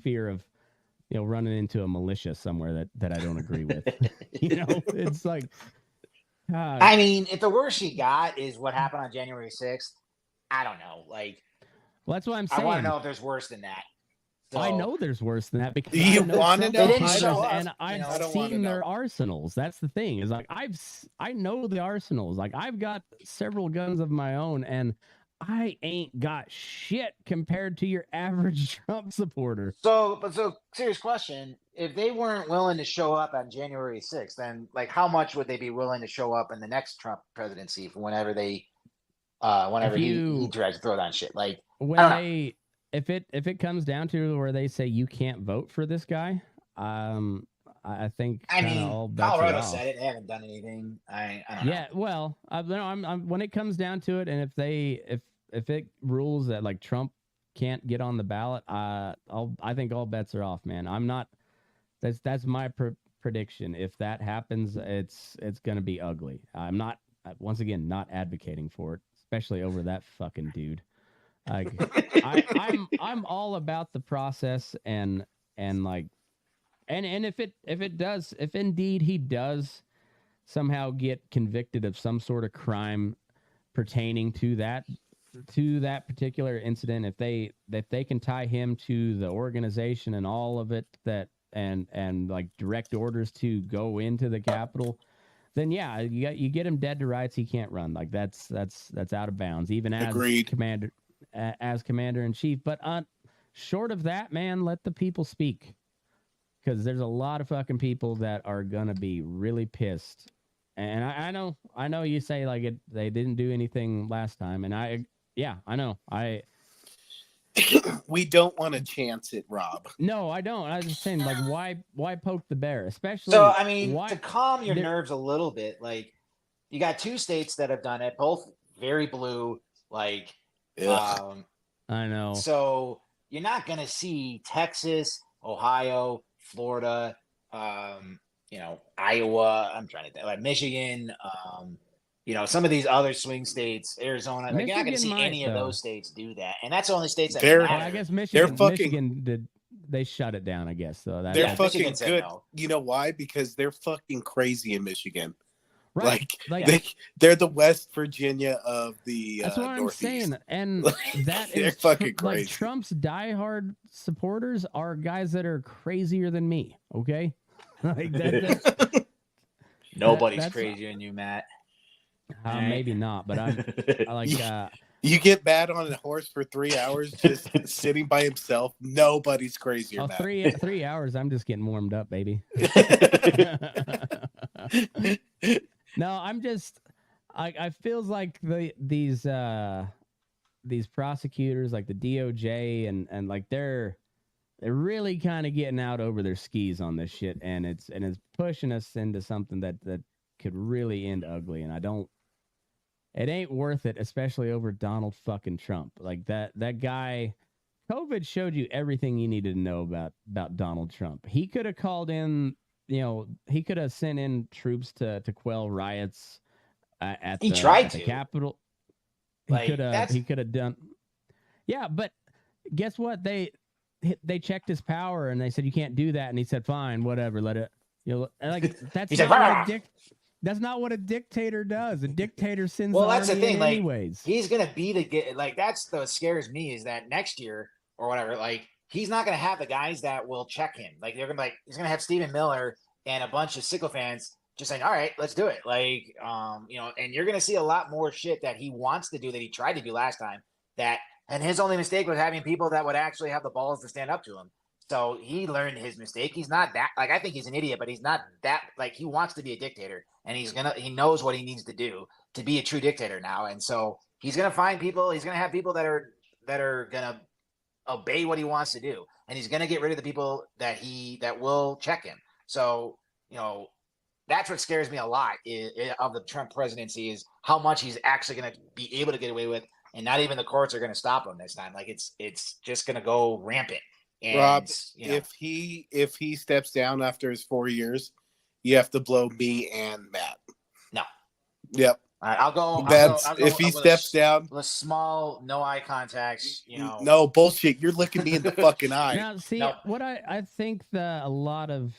fear of running into a militia somewhere that I don't agree with. It's like. I mean, if the worst you got is what happened on January 6th, I don't know. Like, well, that's what I'm saying. I want to know if there's worse than that. So, I know there's worse than that, because you want to know? They didn't show up, and I've seen their arsenals. That's the thing. Is like I know the arsenals. Like I've got several guns of my own, and I ain't got shit compared to your average Trump supporter. So serious question. If they weren't willing to show up on January 6th, then like how much would they be willing to show up in the next Trump presidency for whenever he tries to throw down shit? Like when if it comes down to where they say you can't vote for this guy, I think all bets Colorado are off. said it. They haven't done anything. I don't know. Yeah, well, I'm when it comes down to it, and if it rules that like Trump can't get on the ballot, I think all bets are off, man. I'm not. That's my prediction. If that happens, it's going to be ugly. I'm not, once again, not advocating for it, especially over that fucking dude. Like I'm all about the process and like and if indeed he does somehow get convicted of some sort of crime pertaining to that particular incident, if they can tie him to the organization and all of it, that and like direct orders to go into the Capitol, then yeah, you get him dead to rights. He can't run. Like that's out of bounds, even as Agreed. commander in chief. But short of that, man, let the people speak, because there's a lot of fucking people that are gonna be really pissed. And I know you say like they didn't do anything last time, and I know. We don't want to chance it, Rob. No, I don't. I was just saying, like, why poke the bear? Especially, so I mean, to calm your nerves a little bit, like you got two states that have done it, both very blue. Like, I know. So you're not gonna see Texas, Ohio, Florida, Iowa. I'm trying to think, like Michigan. Some of these other swing states, Arizona. Like, you're not going to see any of those states do that, and that's the only states that matter. I guess Michigan did. They shut it down, I guess. So they're fucking good. No. You know why? Because they're fucking crazy in Michigan. Right. They're the West Virginia of the That's what Northeast. I'm saying. And that they're is fucking crazy. Like Trump's diehard supporters are guys that are crazier than me. Okay. Like nobody's crazier than you, Matt. Maybe not, but I like. You get Matt on a horse for 3 hours, just sitting by himself. Nobody's crazier. Oh, Matt. 3 hours. I'm just getting warmed up, baby. No, I'm just. I feels like these prosecutors, like the DOJ, and like they're really kind of getting out over their skis on this shit, and it's pushing us into something that could really end ugly, and it ain't worth it, especially over Donald fucking Trump. Like that guy, COVID showed you everything you needed to know about Donald Trump. He could have called in, he could have sent in troops to quell riots at the Capitol. He could have done. Yeah, but guess what? They checked his power and they said you can't do that, and he said fine, whatever, let it. Like that's That's not what a dictator does. A dictator sends Well, the that's the army thing. in Like, anyways. he's gonna be that's what scares me is that next year or whatever, like he's not gonna have the guys that will check him. Like they're gonna be like he's gonna have Stephen Miller and a bunch of sycophants just saying, "All right, let's do it." Like, and you're gonna see a lot more shit that he wants to do that he tried to do last time. And his only mistake was having people that would actually have the balls to stand up to him. So he learned his mistake. He's not that I think he's an idiot, but he's not that he wants to be a dictator, and he knows what he needs to do to be a true dictator now. And so he's gonna find people. He's gonna have people that are gonna obey what he wants to do, and he's gonna get rid of the people that will check him. So that's what scares me a lot of the Trump presidency is how much he's actually gonna be able to get away with, and not even the courts are gonna stop him this time. Like it's just gonna go rampant. And, Rob, if he steps down after his 4 years, you have to blow me and Matt. No. Yep. All right, I'll go. If he steps down with small, no eye contacts, No bullshit. You're looking me in the fucking eye. Now, see, what I think a lot of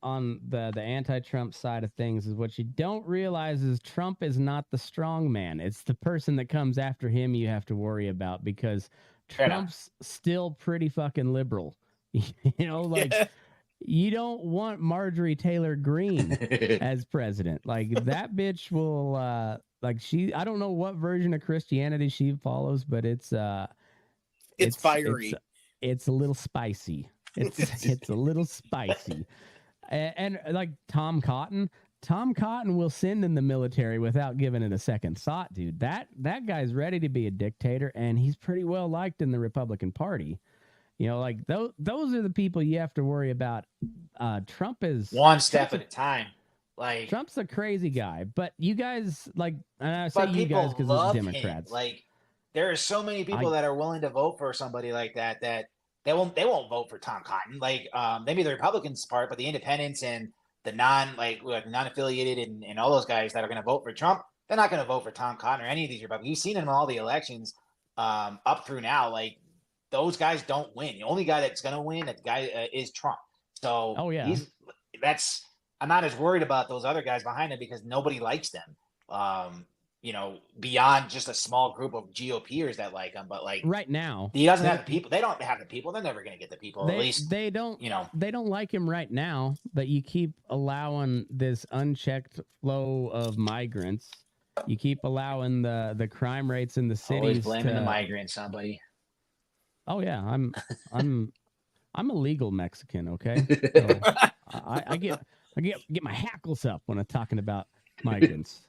on the anti-Trump side of things is what you don't realize is Trump is not the strong man. It's the person that comes after him you have to worry about because Trump's still pretty fucking liberal. You don't want Marjorie Taylor Greene as president. Like that bitch will I don't know what version of Christianity she follows, but it's fiery. It's a little spicy. It's a little spicy. And like Tom Cotton will send in the military without giving it a second thought, dude. That guy's ready to be a dictator, and he's pretty well liked in the Republican Party. Like those are the people you have to worry about. Trump is one step at a time. Like Trump's a crazy guy, but you guys and I say you guys because it's Democrats. Him. Like there are so many people that are willing to vote for somebody like that they won't vote for Tom Cotton. Like maybe the Republicans part, but the independents and the non-affiliated and all those guys that are going to vote for Trump, they're not going to vote for Tom Cotton or any of these Republicans. You've seen them in all the elections up through now. Like those guys don't win. The only guy that's going to win, is Trump. So I'm not as worried about those other guys behind him because nobody likes them. Beyond just a small group of GOPers that like him, but like right now, he doesn't have the people. They don't have the people. They're never going to get the people. At least they don't. They don't like him right now. But you keep allowing this unchecked flow of migrants. You keep allowing the crime rates in the cities. Always blaming the migrants, somebody. Oh yeah, I'm a legal Mexican. Okay, so I get my hackles up when I'm talking about migrants.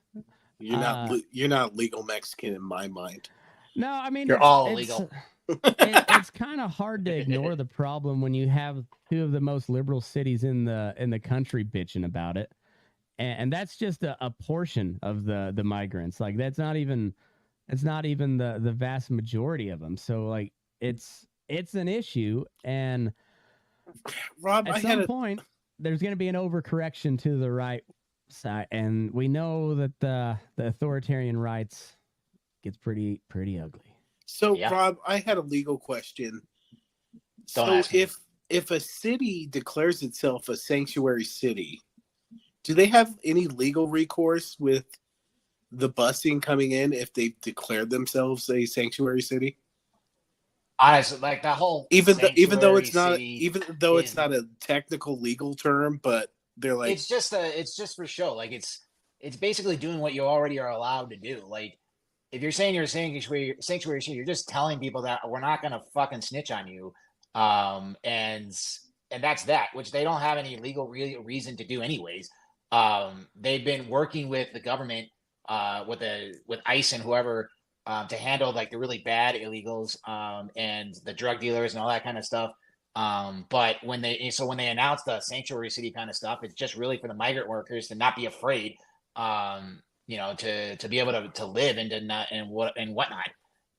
You're not legal Mexican in my mind. No, I mean you're all illegal. It's kind of hard to ignore the problem when you have two of the most liberal cities in the country bitching about it, and that's just a portion of the migrants. Like that's not even the vast majority of them. So like it's an issue, and Rob, at some point there's going to be an overcorrection to the right side, and we know that the authoritarian rights gets pretty ugly. So Rob, I had a legal question. If a city declares itself a sanctuary city, do they have any legal recourse with the busing coming in if they've declared themselves a sanctuary city? Honestly, like that whole even though it's not a technical legal term, but they're like it's just for show. Like it's basically doing what you already are allowed to do. Like if you're saying you're a sanctuary city, you're just telling people that we're not gonna fucking snitch on you. And that's that, which they don't have any legal reason to do anyways. They've been working with the government, with ICE and whoever, to handle like the really bad illegals, and the drug dealers and all that kind of stuff. But when they announce the sanctuary city kind of stuff, it's just really for the migrant workers to not be afraid, to be able to live and whatnot,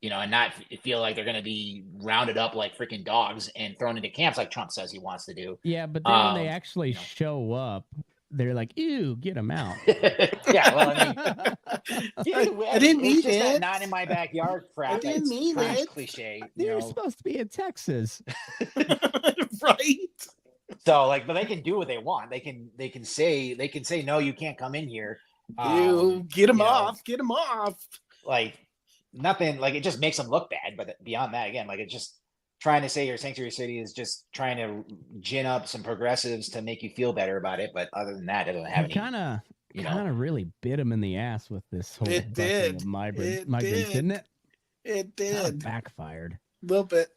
and not feel like they're going to be rounded up like freaking dogs and thrown into camps like Trump says he wants to do. Yeah, but then when they actually show up, they're like, "Ew, get them out." Yeah, well, I mean, I didn't mean it. Not in my backyard crap. I didn't mean it. Cliche. They're supposed to be in Texas, right? So, like, but they can do what they want. They can say no, you can't come in here, Ew, get him you know, off. Get him off. Like nothing, like it just makes them look bad. But beyond that, again, like it's just trying to say your sanctuary city is just trying to gin up some progressives to make you feel better about it. But other than that, it doesn't have any. Kind of really bit him in the ass with this whole It busing did. of migrants, It didn't it? It Kinda did. backfired. A little bit.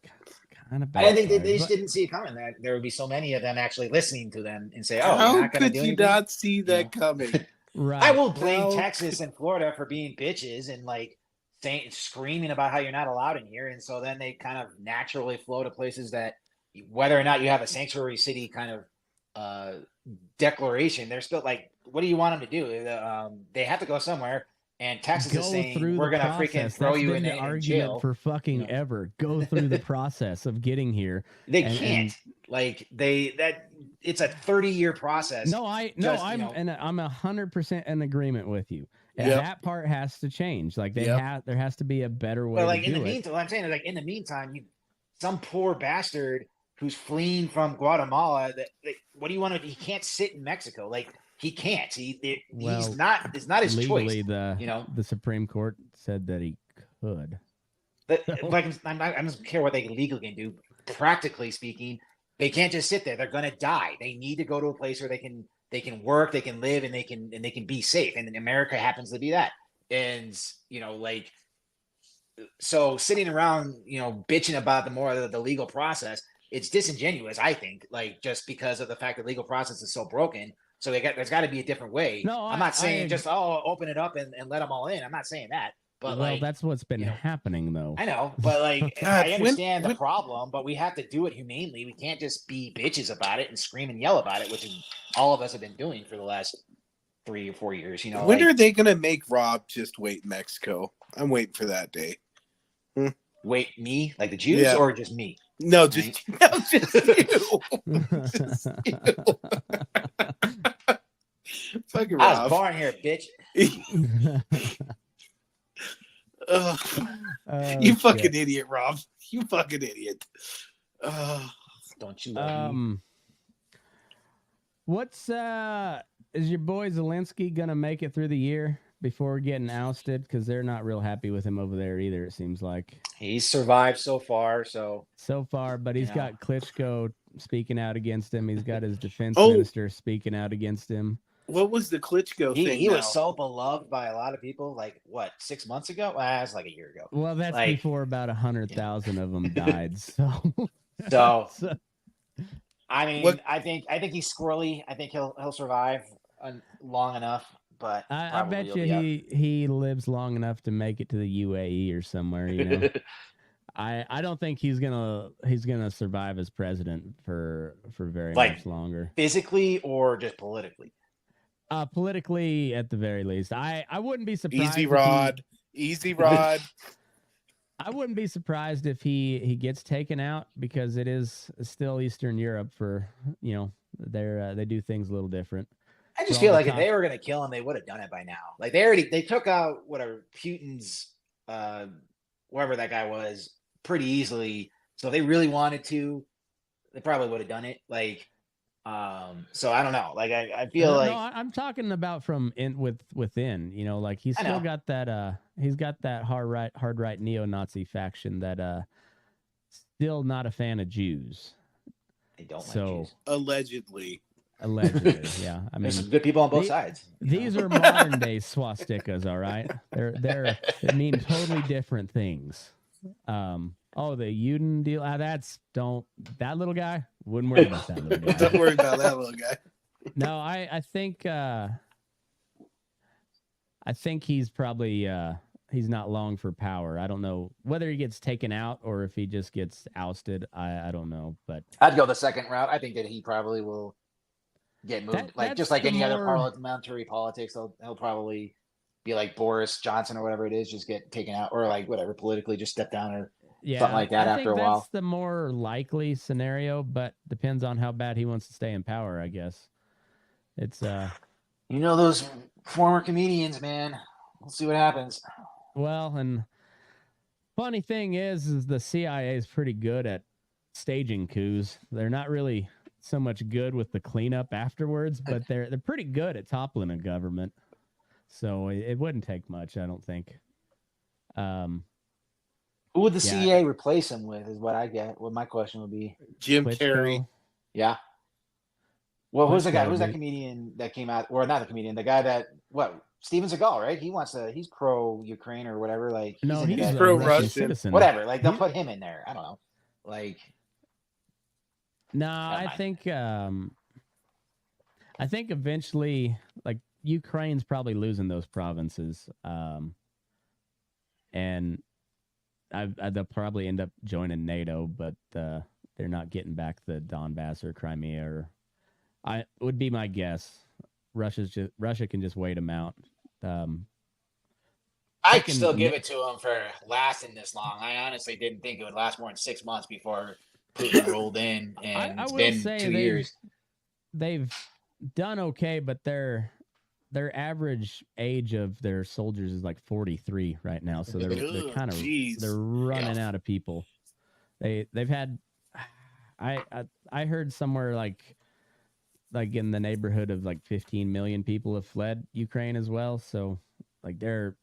Kind of I backfired. think they just but- didn't see it coming. That there would be so many of them actually listening to them and say, "Oh, you're How not going to could do you anything?" not see that coming? right. I will blame How- Texas and Florida for being bitches and like screaming about how you're not allowed in here, and so then they kind of naturally flow to places that, whether or not you have a sanctuary city kind of declaration, they're still like, what do you want them to do? They have to go somewhere, and Texas is saying we're gonna freaking throw you in the in argument jail. for fucking ever. Go through the process of getting here. They and- can't. Like it's a 30-year process. No, I'm 100% in agreement with you. And Yep. that part has to change. Like there has to be a better way But like to in do the it. meantime, what I'm saying is like in the meantime, some poor bastard who's fleeing from Guatemala. What do you want to? He can't sit in Mexico. Like he can't. Well, he's not. It's not his Legally, choice. the Supreme Court said that he could. Like I don't care what they legally can do. Practically speaking, they can't just sit there. They're gonna die. They need to go to a place where they can work, they can live, and they can be safe. And America happens to be that. And so sitting around, bitching about the legal process, it's disingenuous, I think, like just because of the fact that legal process is so broken. So there's got to be a different way. No, I'm not saying just open it up and let them all in. I'm not saying that. But that's what's been happening, though. I know, but God, I understand the problem, but we have to do it humanely. We can't just be bitches about it and scream and yell about it, which is all of us have been doing for the last 3 or 4 years. When are they gonna make Rob just wait in Mexico? I'm waiting for that day. Wait, me? Like the Jews, Yeah. or just me? No, just you. Just you. Fucking I was Rob. born here, bitch. Ugh. Oh, You fucking shit. idiot, Rob. You fucking idiot. Don't you love me? What's is your boy Zelensky gonna make it through the year before getting ousted? Because they're not real happy with him over there either. It seems like He's survived so far, so but he's got Klitschko speaking out against him. He's got his defense Oh. minister speaking out against him. What was the Klitschko thing? he now? was so beloved by a lot of people. Like what, 6 months ago? Well, that's like a year ago. Well, that's Like- before about 100,000 of them died. So, So so- I mean, What- I think he's squirrely. I think he'll survive long enough. But I bet probably you he'll be he lives long enough to make it to the UAE or somewhere. You know, I don't think he's gonna survive as president for very Like- much longer. physically or just politically. Politically, at the very least, I wouldn't be surprised. Easy if he- Rod. Easy Rod. I wouldn't be surprised if he gets taken out because it is still Eastern Europe. For they do things a little different. I just For feel all like the if they were going to kill him, they would have done it by now. Like they took out whatever Putin's, whoever that guy was, pretty easily. So if they really wanted to, they probably would have done it. Like, so I don't know. Like I feel like I'm talking about from within. You know, like he's I still know. got that. He's got that hard right neo-Nazi faction that still not a fan of Jews. they don't so- like Jews. Allegedly. Allegedly, yeah. I mean, There's some good people on both they- sides. these are modern day swastikas, all right. They mean totally different things. The Uden deal. That little guy. Wouldn't worry about that little guy. Don't worry about that little guy. No, I think he's probably he's not long for power. I don't know whether he gets taken out or if he just gets ousted. I don't know, but I'd go the second route. I think that he probably will get moved, that's just like the any other more- parliamentary politics. He'll probably be like Boris Johnson or whatever it is, just get taken out, or like whatever politically, just step down or yeah, something like that I after think a while. That's the more likely scenario, but depends on how bad he wants to stay in power. I guess it's those former comedians, man. We'll see what happens. well, and funny thing is the CIA is pretty good at staging coups. They're not really so much good with the cleanup afterwards, but they're pretty good at toppling a government. So it wouldn't take much, I don't think. Who would the CIA replace him with? Is what I get. What my question would be. Jim Klitschko. Carrey. Yeah. Well, who's the guy? Klitschko, Who's that dude. comedian that came out? Or not the comedian, the guy that Steven Seagal, right? He's pro Ukraine or whatever. Like No, into he's that. a pro-Russian. Russian citizen. Whatever. Like they'll put him in there. I don't know. Like No, Never mind. I think eventually, like Ukraine's probably losing those provinces, and they'll probably end up joining NATO, but they're not getting back the Donbass or Crimea. Or I would be my guess. Russia can just wait them out. I can still give it to him for lasting this long. I honestly didn't think it would last more than 6 months before Putin rolled in, and I it's will been say 2 years. They've done okay, but their average age of their soldiers is like 43 right now, so they're kind of they're running out of people. They've had I heard somewhere like in the neighborhood of like 15 million people have fled Ukraine as well. So like they're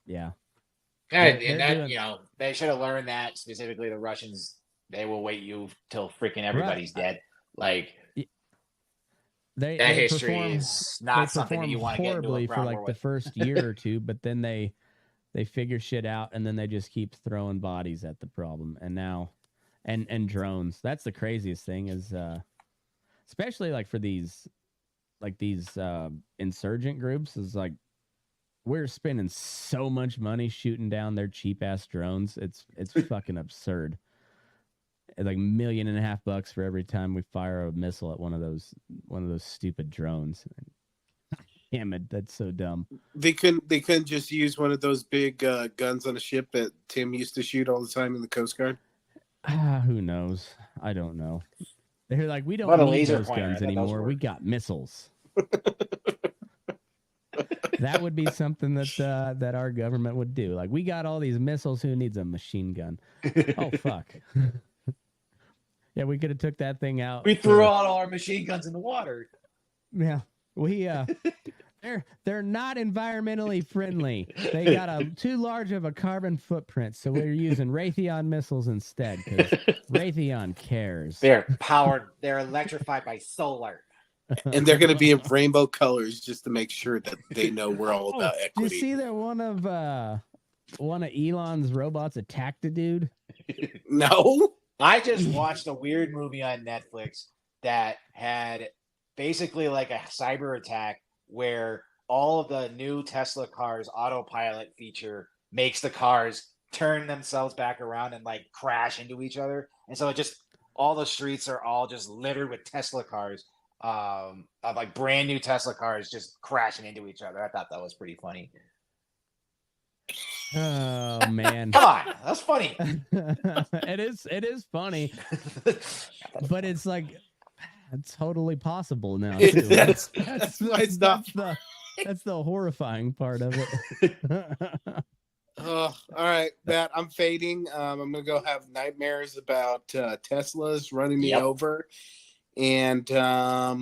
And that doing, they should have learned that specifically. The Russians, they will wait you till freaking everybody's dead. Like that history is not something that you want to get into a for like the first year or two, but then they figure shit out, and then they just keep throwing bodies at the problem. And now, and drones. That's the craziest thing is, especially like for these insurgent groups, is like we're spending so much money shooting down their cheap ass drones. It's fucking absurd. It's like $1.5 million for every time we fire a missile at one of those stupid drones. Damn it, that's so dumb. They couldn't just use one of those big guns on a ship that Tim used to shoot all the time in the Coast Guard. Who knows? I don't know. They're like, we don't need those guns anymore. We got missiles. That would be something that our government would do. Like, we got all these missiles. Who needs a machine gun? Oh fuck. Yeah, we could have took that thing out. We threw all our machine guns in the water. Yeah, we they're not environmentally friendly. They got too large of a carbon footprint, so we're using Raytheon missiles instead because Raytheon cares. They're electrified by solar. And they're going to be in rainbow colors just to make sure that they know we're all about equity. Did you see that one of Elon's robots attacked a dude? No. I just watched a weird movie on Netflix that had basically like a cyber attack where all of the new Tesla cars autopilot feature makes the cars turn themselves back around and like crash into each other. And so it just, all the streets are all just littered with Tesla cars, of like brand new Tesla cars just crashing into each other. I thought that was pretty funny. Oh man. Come on, that's funny. It is funny. But it's like it's totally possible now. Too. That's the horrifying part of it. All right, Matt, I'm fading. I'm gonna go have nightmares about Teslas running me over, and I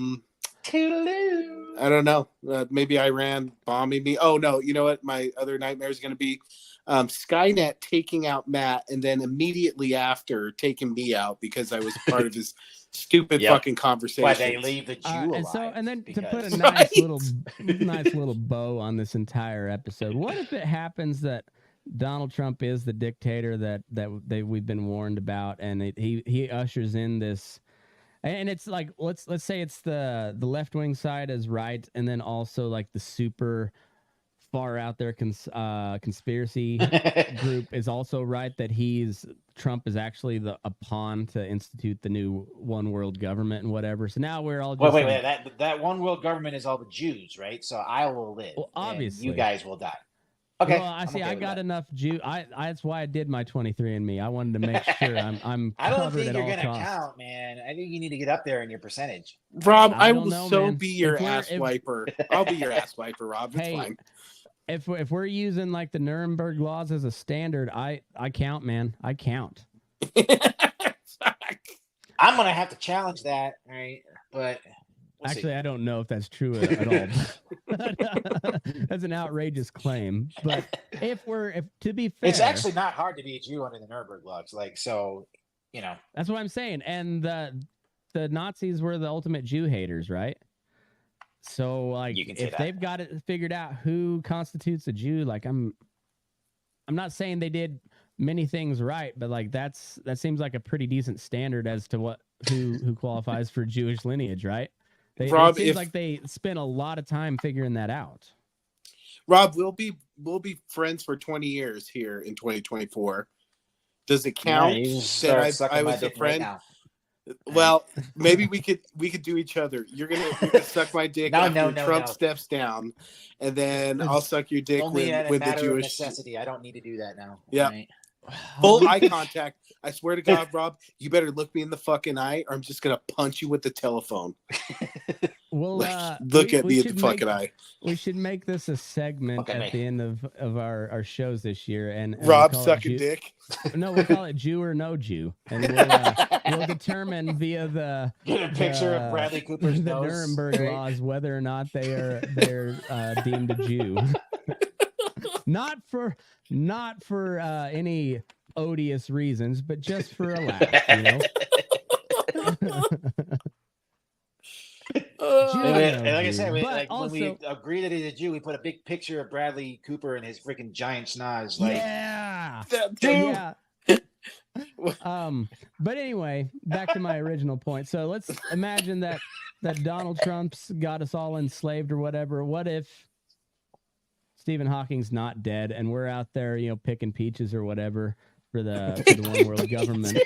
don't know. Maybe Iran bombing me. Oh no, you know what? My other nightmare is gonna be Skynet taking out Matt, and then immediately after taking me out because I was part of his stupid fucking conversation. Why they leave the Jew alive? And then to put a nice little bow on this entire episode, what if it happens that Donald Trump is the dictator that we've been warned about, and he ushers in this, and it's like let's say it's the left wing side is right, and then also like the super far out there conspiracy group is also right, that Trump is actually a pawn to institute the new one world government and whatever. So now we're all just wait. That one world government is all the Jews, right? So I will live. Well, obviously, you guys will die. Okay. Well, I got enough Jew. That's why I did my 23andMe. I wanted to make sure I'm I don't covered think at you're all gonna costs. count, man. I think you need to get up there in your percentage. Rob, I will be your ass wiper. I'll be your ass wiper, Rob. It's fine. If we're using like the Nuremberg laws as a standard, I count, man. I count. I'm gonna have to challenge that, right? But Actually, I don't know if that's true at all. That's an outrageous claim. But if to be fair, it's actually not hard to be a Jew under the Nuremberg laws. Like, so, you know, that's what I'm saying. And the Nazis were the ultimate Jew haters, right? So, like, if they've got it figured out who constitutes a Jew, like, I'm not saying they did many things right, but like that seems like a pretty decent standard as to who qualifies for Jewish lineage, right? Rob, it seems like they spent a lot of time figuring that out. Rob, we'll be friends for 20 years here in 2024. Does it count that I was a friend? Right, well, maybe we could do each other. You're gonna suck my dick after Trump steps down, and then I'll suck your dick Only with the Jewish necessity. I don't need to do that now. Yeah, right? Full eye contact. I swear to God, Rob, you better look me in the fucking eye, or I'm just gonna punch you with the telephone. Well, look at me in the fucking eye. We should make this a segment at the end of our shows this year, and Rob suck a dick. No, we'll call it Jew or No Jew, and we'll determine via the picture of Bradley Cooper's the nose. Nuremberg laws whether or not they're deemed a Jew. Not for any odious reasons, but just for a laugh, you know. And like I said, when we agree that he's a Jew, we put a big picture of Bradley Cooper and his freaking giant schnoz. Like, yeah. But anyway, back to my original point. So let's imagine that Donald Trump's got us all enslaved or whatever. What if Stephen Hawking's not dead and we're out there, you know, picking peaches or whatever for the one world government,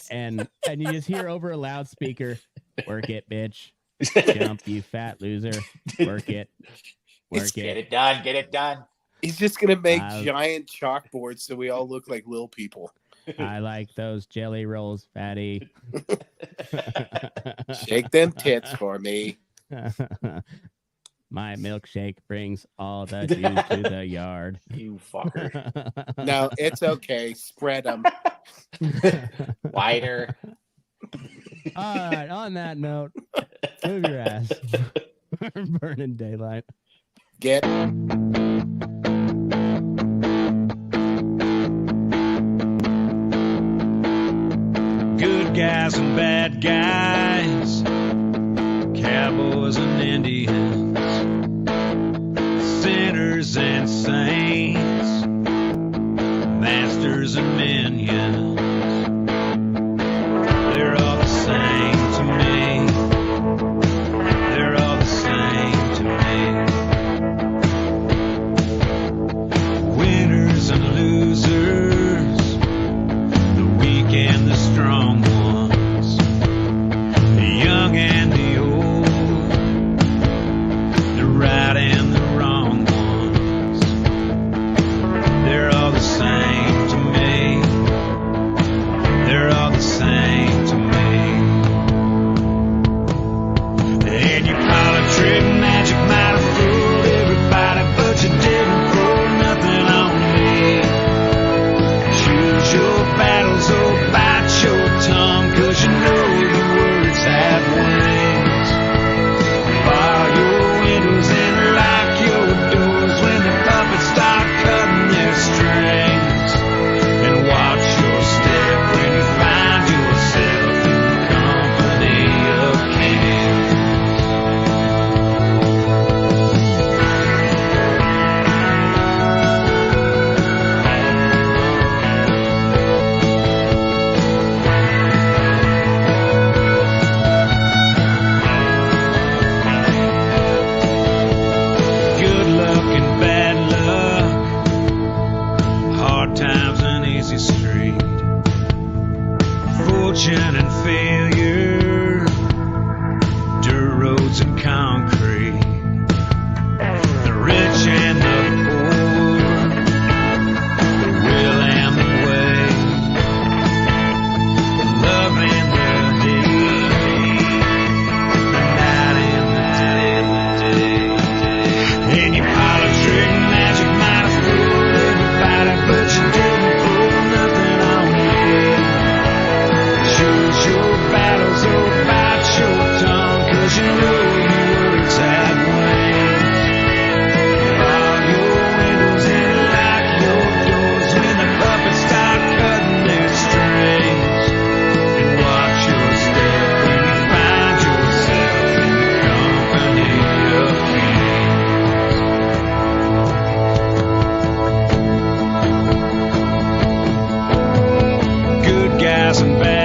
and you just hear over a loudspeaker, "Work it, bitch. Jump, you fat loser. Work it. Work it. Get it done. Get it done." He's just gonna make giant chalkboards so we all look like little people. I like those jelly rolls, fatty. Shake them tits for me. My milkshake brings all the Jews to the yard. You fucker. No, it's okay. Spread them. Wider. All right, on that note, move your ass. Burning daylight. Get. Good guys and bad guys, cowboys and Indians, sinners and saints, masters and minions. They're all the same to me. They're all the same to me. Winners and losers, the weak and the strong ones, the young and the old, the right and the wrong ones. They're all the same to me. They're all the same to me. And your politic magic might have fooled everybody, but you didn't fool nothing on me. Choose your battles, oh, bite your tongue, 'cause you know your words have wings. Bar your windows and lock your doors when the puppets start cutting their strings. And watch your step when you find yourself in the company of kings. Good luck and bad luck, hard times and easy street, fortune and failure, dirt roads and concrete, the rich and the poor, the will and the way, the love and the hate, the night and the day. And your politic magic might have fooled everybody, but you didn't fool nothing on me. Choose your battles, passing back.